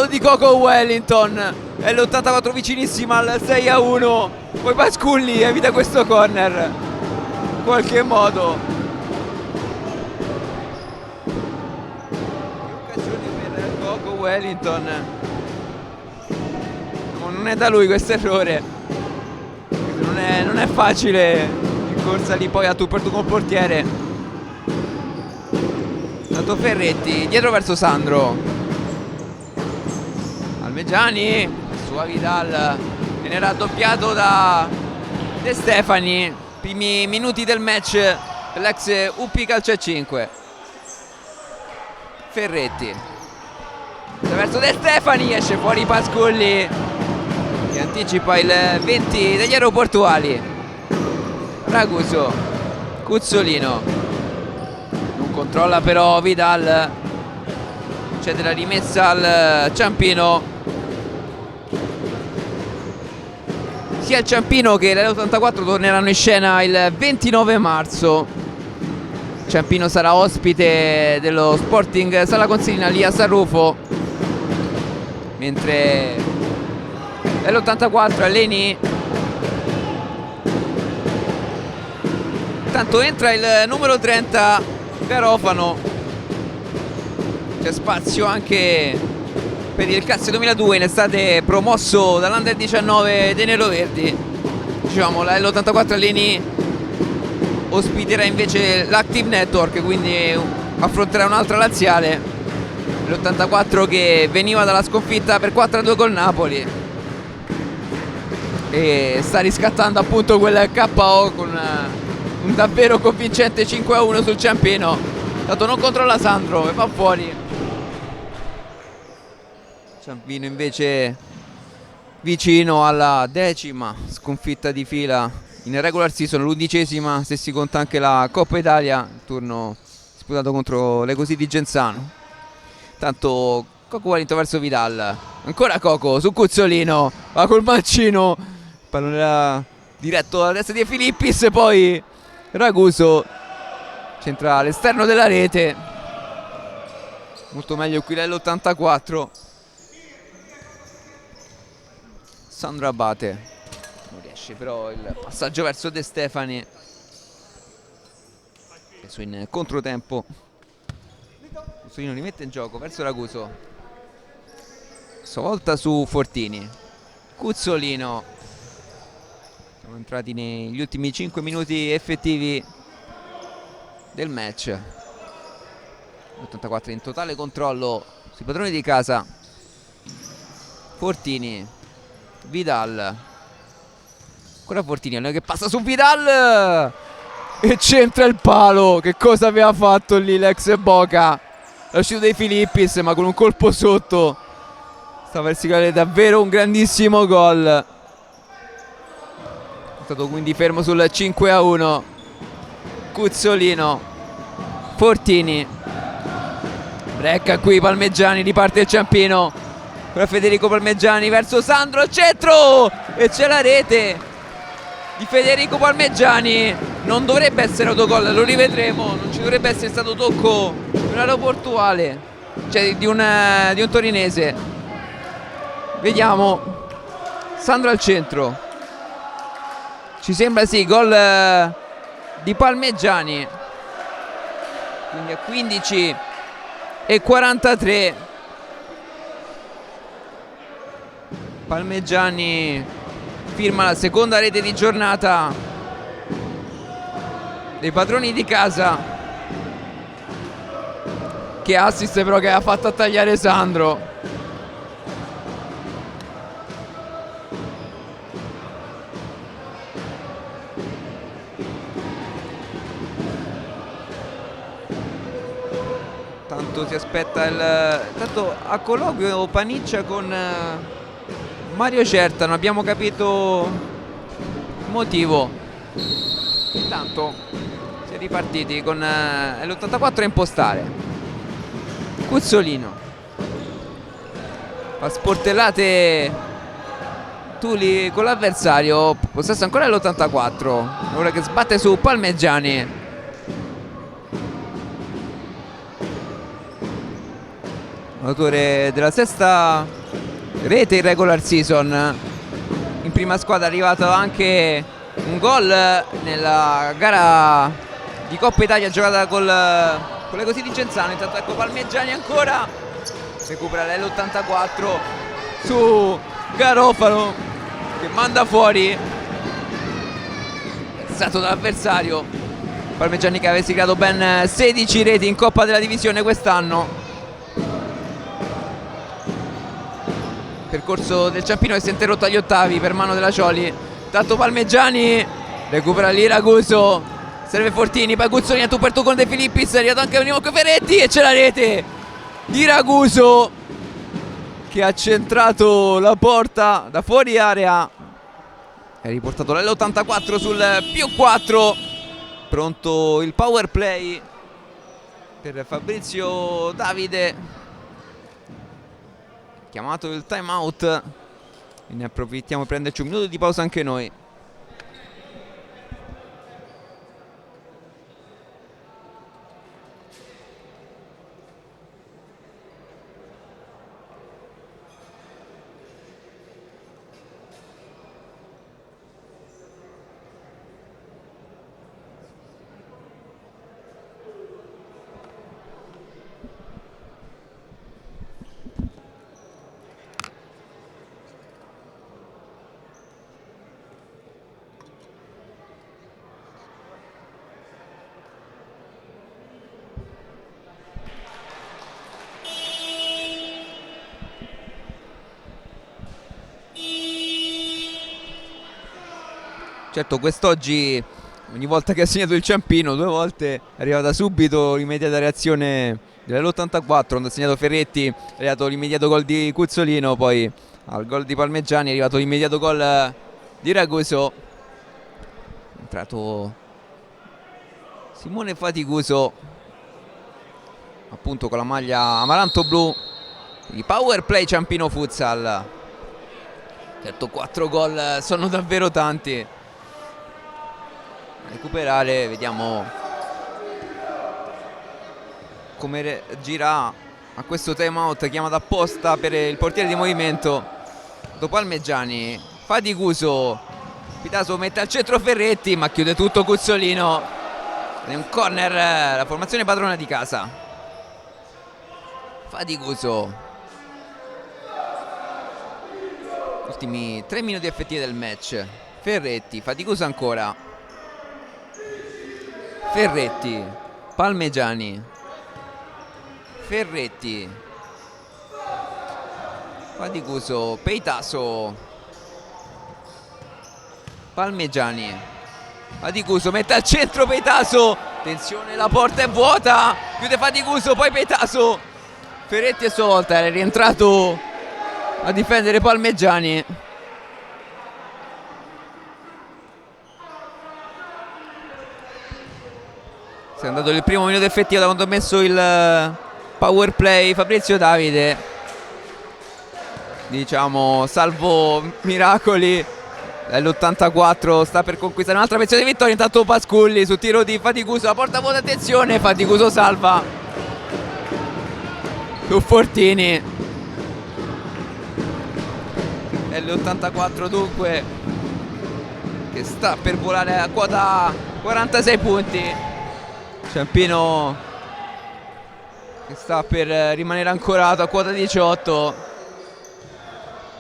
di Coco Wellington, è l'84 vicinissima al 6-1. Poi Pasculli evita questo corner in qualche modo. Coco Wellington, non è da lui questo errore, non è facile in corsa lì poi a tu per tu col portiere. Tanto Ferretti dietro verso Sandro, Palmegiani su Vidal, viene raddoppiato da De Stefani. Primi minuti del match dell'ex UP Calcio a 5. Ferretti verso De Stefani, esce fuori Pasculli che anticipa il 20 degli aeroportuali. Raguso, Guzzolino, non controlla però Vidal, c'è della rimessa al Ciampino. Sia il Ciampino che l'84 torneranno in scena il 29 marzo. Ciampino sarà ospite dello Sporting Sala Consilina lì a San Rufo, mentre l'84 alleni. Intanto entra il numero 30 Garofano, c'è spazio anche per il Classe 2002, in estate promosso dall'Under 19 dei Neroverdi. Diciamo, la L84 Alleni ospiterà invece l'Active Network, quindi affronterà un'altra laziale, l'84 che veniva dalla sconfitta per 4-2 col Napoli e sta riscattando appunto quel KO con un davvero convincente 5-1 sul Ciampino. Dato non controlla Sandro e va fuori. Ciampino invece vicino alla 10ª sconfitta di fila in regular season, l'11ª se si conta anche la Coppa Italia, il turno disputato contro le Così di Genzano. Tanto Coco Wellington verso Vidal, ancora Coco su Cuzzolino, va col mancino, pallone era diretto dalla testa di Filippis, poi Raguso centra all'esterno della rete. Molto meglio qui l'84. Sandro Abate non riesce, però il passaggio verso De Stefani, adesso in controtempo Cuzzolino li mette in gioco verso Raguso, stavolta su Fortini. Cuzzolino, siamo entrati negli ultimi 5 minuti effettivi del match. L'84 in totale controllo sui padroni di casa. Fortini, Vidal, ancora Fortini che passa su Vidal e centra il palo. Che cosa aveva fatto lì l'ex Boca? È uscito dei Filippis, ma con un colpo sotto stava per siglare davvero un grandissimo gol. È stato quindi fermo sul 5-1. Cuzzolino, Fortini, brecca qui Palmegiani, riparte il Ciampino. Ora Federico Palmegiani verso Sandro al centro e c'è la rete di Federico Palmegiani. Non dovrebbe essere autogol, lo rivedremo. Non ci dovrebbe essere stato tocco di un aeroportuale, cioè di un torinese. Vediamo. Sandro al centro, ci sembra sì, gol di Palmegiani. Quindi a 15 e 43 Palmegiani firma la seconda rete di giornata dei padroni di casa. Che assist però che ha fatto a tagliare Sandro. Tanto si aspetta tanto a colloquio Paniccia con Mario Certa, non abbiamo capito il motivo. Intanto si è ripartiti con l'84 a impostare. Cuzzolino fa sportellate Tuli con l'avversario. Possesso ancora l'84, ora che sbatte su Palmegiani. Autore della sesta rete in regular season. In prima squadra è arrivato anche un gol nella gara di Coppa Italia giocata con le Così di Genzano. Intanto ecco Palmegiani ancora, recupera l'84 su Garofalo che manda fuori, stato dall'avversario. Palmegiani che aveva siglato ben 16 reti in Coppa della Divisione quest'anno. Percorso del Ciampino che si è interrotto agli ottavi per mano della Cioli. Tanto Palmegiani recupera lì Raguso, serve Fortini, poi Cuzzolini tu per tu con De Filippis, è arrivato anche Nico Ferretti e c'è la rete di Raguso che ha centrato la porta da fuori area. È riportato l'84 sul +4. Pronto il power play per Fabrizio Davide. Chiamato il time out, ne approfittiamo per prenderci un minuto di pausa anche noi. Certo, quest'oggi ogni volta che ha segnato il Ciampino, 2 volte, è arrivata subito l'immediata reazione dell'84, quando ha segnato Ferretti, è arrivato l'immediato gol di Cuzzolino, poi al gol di Palmegiani è arrivato l'immediato gol di Raguso. È entrato Simone Faticuso, appunto con la maglia amaranto blu, di Power Play Ciampino Futsal. Certo, 4 gol sono davvero tanti. Recuperare, vediamo come gira a questo time out chiamato apposta per il portiere di movimento. Dopo Palmegiani, Faticuso, Pitaso mette al centro Ferretti, ma chiude tutto Cuzzolino. È un corner, la formazione padrona di casa. Faticuso, ultimi 3 minuti effettivi del match. Ferretti, Faticuso ancora, Ferretti, Palmegiani, Ferretti, Faticuso, Peitaso, Palmegiani, Faticuso mette al centro Peitaso, attenzione, la porta è vuota, chiude Faticuso, poi Peitaso, Ferretti a sua volta è rientrato a difendere Palmegiani. È andato il primo minuto effettivo da quando ha messo il power play Fabrizio Davide, diciamo salvo miracoli. L'84 sta per conquistare un'altra posizione di vittoria. Intanto Pasculli su tiro di Faticuso, la porta vuota, attenzione, Faticuso salva su Fortini. L'84 dunque che sta per volare a quota 46 punti. Ciampino che sta per rimanere ancorato a quota 18.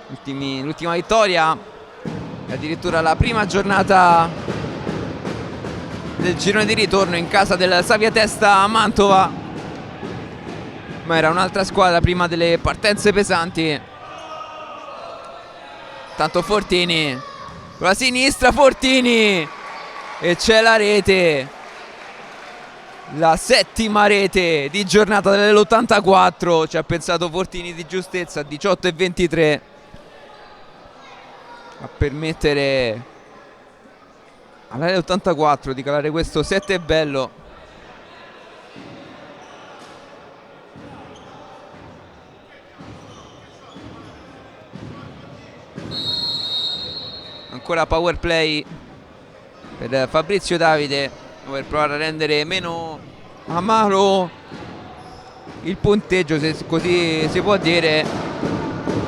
L'ultima vittoria, addirittura la prima giornata del girone di ritorno in casa del Savia Testa a Mantova, ma era un'altra squadra prima delle partenze pesanti. Tanto Fortini con la sinistra, Fortini, e c'è la rete. La 7ª rete di giornata dell'84, ci ha pensato Fortini di giustezza, 18-23, a permettere all'84 di calare questo 7 bello. Ancora power play per Fabrizio Davide per provare a rendere meno amaro il punteggio, se così si può dire.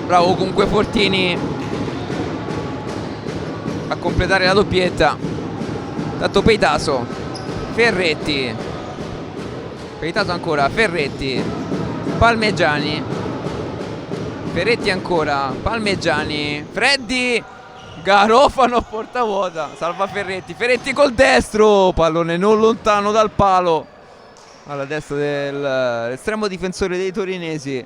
Bravo comunque Fortini a completare la doppietta. Tanto Peitaso, Ferretti, Peitaso ancora, Ferretti, Palmegiani, Ferretti ancora, Palmegiani, Freddi, Garofano a porta vuota, salva Ferretti, Ferretti col destro, pallone non lontano dal palo, alla destra dell'estremo difensore dei torinesi.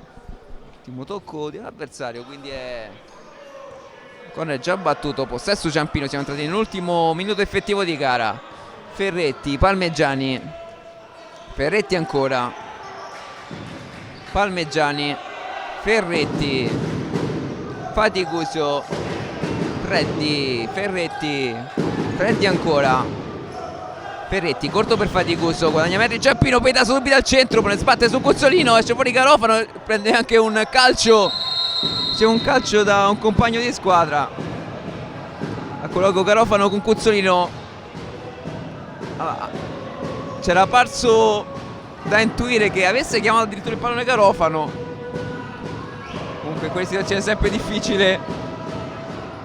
Ultimo tocco dell'avversario, quindi è corner già battuto, possesso Ciampino. Siamo entrati nell'ultimo minuto effettivo di gara. Ferretti, Palmegiani, Ferretti ancora, Palmegiani, Ferretti, Faticuso, Freddi, Ferretti, Freddi ancora, Ferretti corto per Faticuso, guadagna metri Ciampino, Peitaso subito al centro, poi sbatte su Cuzzolino, esce fuori Garofano, prende anche un calcio. C'è un calcio da un compagno di squadra. A colloco Garofano con Cuzzolino. C'era parso da intuire che avesse chiamato addirittura il pallone Garofano. Comunque in quelle situazioni è sempre difficile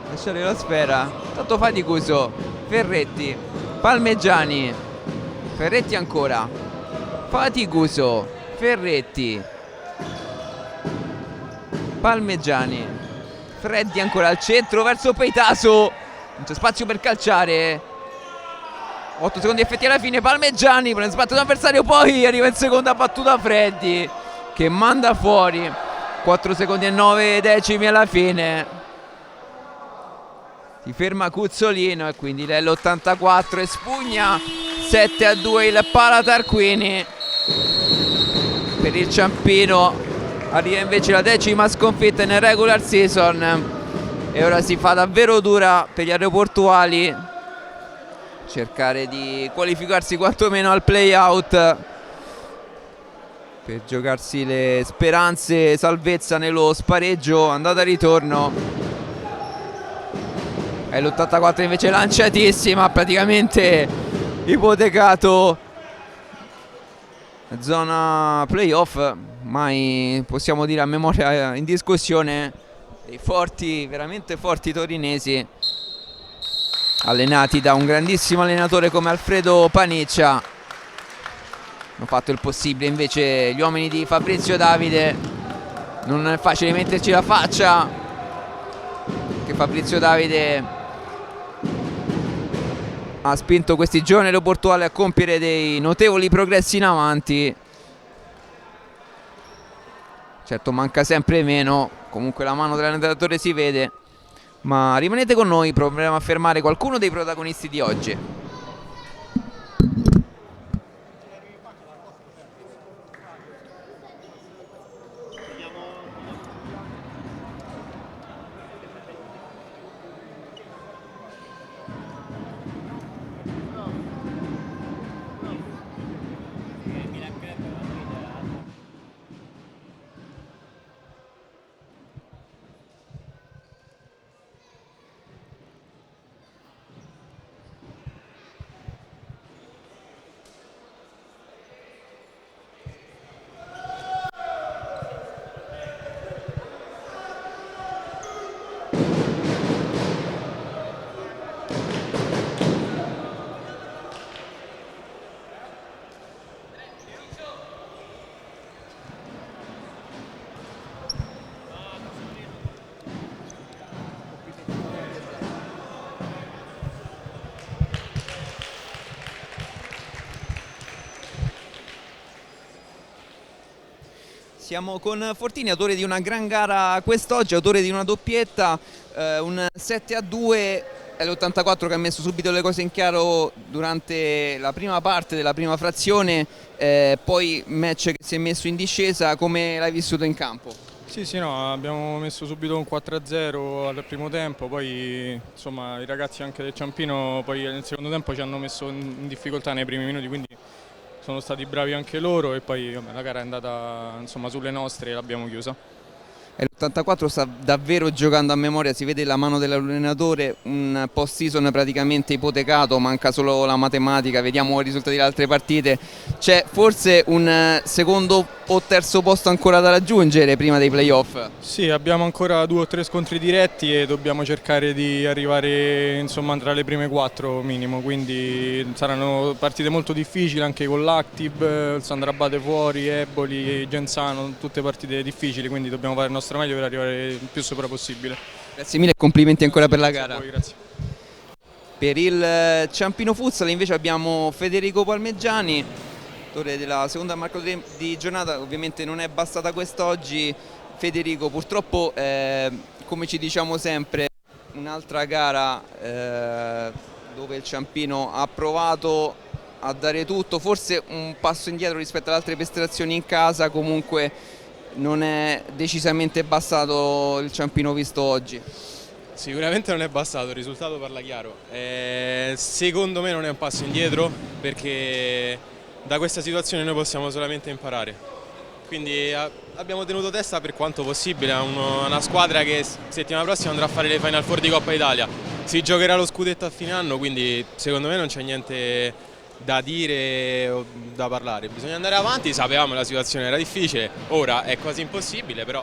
lasciare la sfera. Tanto Faticuso, Ferretti, Palmegiani, Ferretti ancora, Faticuso, Ferretti, Palmegiani, Freddi ancora al centro verso Peitaso, non c'è spazio per calciare. 8 secondi effettivi alla fine, Palmegiani prende sbatto l'avversario, poi arriva in seconda battuta Freddi che manda fuori. 4 secondi e 9 decimi alla fine. si ferma Cuzzolino e quindi l'84 espugna 7-2 il Pala Tarquini. Per il Ciampino arriva invece la 10ª sconfitta in regular season e ora si fa davvero dura per gli aeroportuali cercare di qualificarsi quantomeno al play-out per giocarsi le speranze salvezza nello spareggio andata e ritorno. E l'84 invece lanciatissima, praticamente ipotecato zona playoff, mai possiamo dire a memoria in discussione dei forti, veramente forti torinesi, allenati da un grandissimo allenatore come Alfredo Paniccia. Hanno fatto il possibile invece gli uomini di Fabrizio Davide, non è facile metterci la faccia che Fabrizio Davide ha spinto questi giovani aeroportuali a compiere dei notevoli progressi in avanti. Certo manca sempre meno, comunque la mano dell'allenatore si vede, ma rimanete con noi, proveremo a fermare qualcuno dei protagonisti di oggi. Siamo con Fortini, autore di una gran gara quest'oggi, autore di una doppietta, un 7-2, è l'84 che ha messo subito le cose in chiaro durante la prima parte della prima frazione, poi match che si è messo in discesa. Come l'hai vissuto in campo? Sì, no, abbiamo messo subito un 4-0 al primo tempo, poi insomma i ragazzi anche del Ciampino poi nel secondo tempo ci hanno messo in difficoltà nei primi minuti, quindi sono stati bravi anche loro e poi la gara è andata insomma sulle nostre e l'abbiamo chiusa. E l'84 sta davvero giocando a memoria, si vede la mano dell'allenatore, un post-season praticamente ipotecato, manca solo la matematica, vediamo i risultati delle altre partite. C'è forse un secondo o terzo posto ancora da raggiungere prima dei playoff? Sì, abbiamo ancora 2 o 3 scontri diretti e dobbiamo cercare di arrivare insomma tra le prime 4 minimo, quindi saranno partite molto difficili anche con l'Actib, Sandrabate fuori, Eboli, Genzano, tutte partite difficili, quindi dobbiamo fare il nostro meglio per arrivare il più sopra possibile. Grazie mille e complimenti ancora per la gara. Voi, grazie. Per il Ciampino Futsal invece abbiamo Federico Palmeggiani, autore della seconda marca di giornata. Ovviamente non è bastata quest'oggi, Federico, purtroppo come ci diciamo sempre un'altra gara dove il Ciampino ha provato a dare tutto, forse un passo indietro rispetto alle altre prestazioni in casa, comunque non è decisamente bastato il Ciampino visto oggi. Sicuramente non è bastato, il risultato parla chiaro. Secondo me non è un passo indietro perché da questa situazione noi possiamo solamente imparare. Quindi abbiamo tenuto testa per quanto possibile a una squadra che settimana prossima andrà a fare le Final Four di Coppa Italia. Si giocherà lo scudetto a fine anno, quindi secondo me non c'è niente da dire o da parlare. Bisogna andare avanti, sapevamo che la situazione era difficile, ora è quasi impossibile, però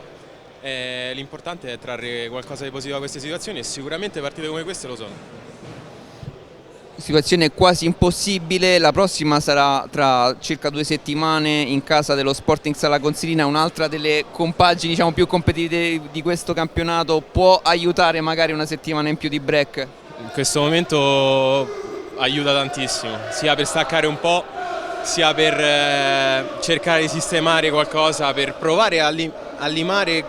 l'importante è trarre qualcosa di positivo da queste situazioni e sicuramente partite come queste lo sono. Situazione quasi impossibile, la prossima sarà tra circa 2 settimane in casa dello Sporting Sala Consilina, un'altra delle compagini diciamo più competitive di questo campionato. Può aiutare magari una settimana in più di break? In questo momento aiuta tantissimo, sia per staccare un po', sia per cercare di sistemare qualcosa, per provare a limare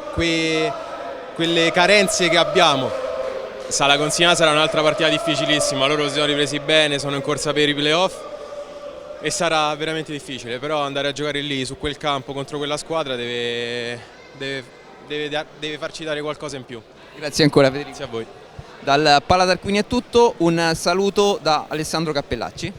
quelle carenze che abbiamo. Sala Consilina sarà un'altra partita difficilissima, loro si sono ripresi bene, sono in corsa per i playoff e sarà veramente difficile, però andare a giocare lì, su quel campo, contro quella squadra deve farci dare qualcosa in più. Grazie ancora Federico. Grazie a voi. Dal Pala Tarquini è tutto, un saluto da Alessandro Cappellacci.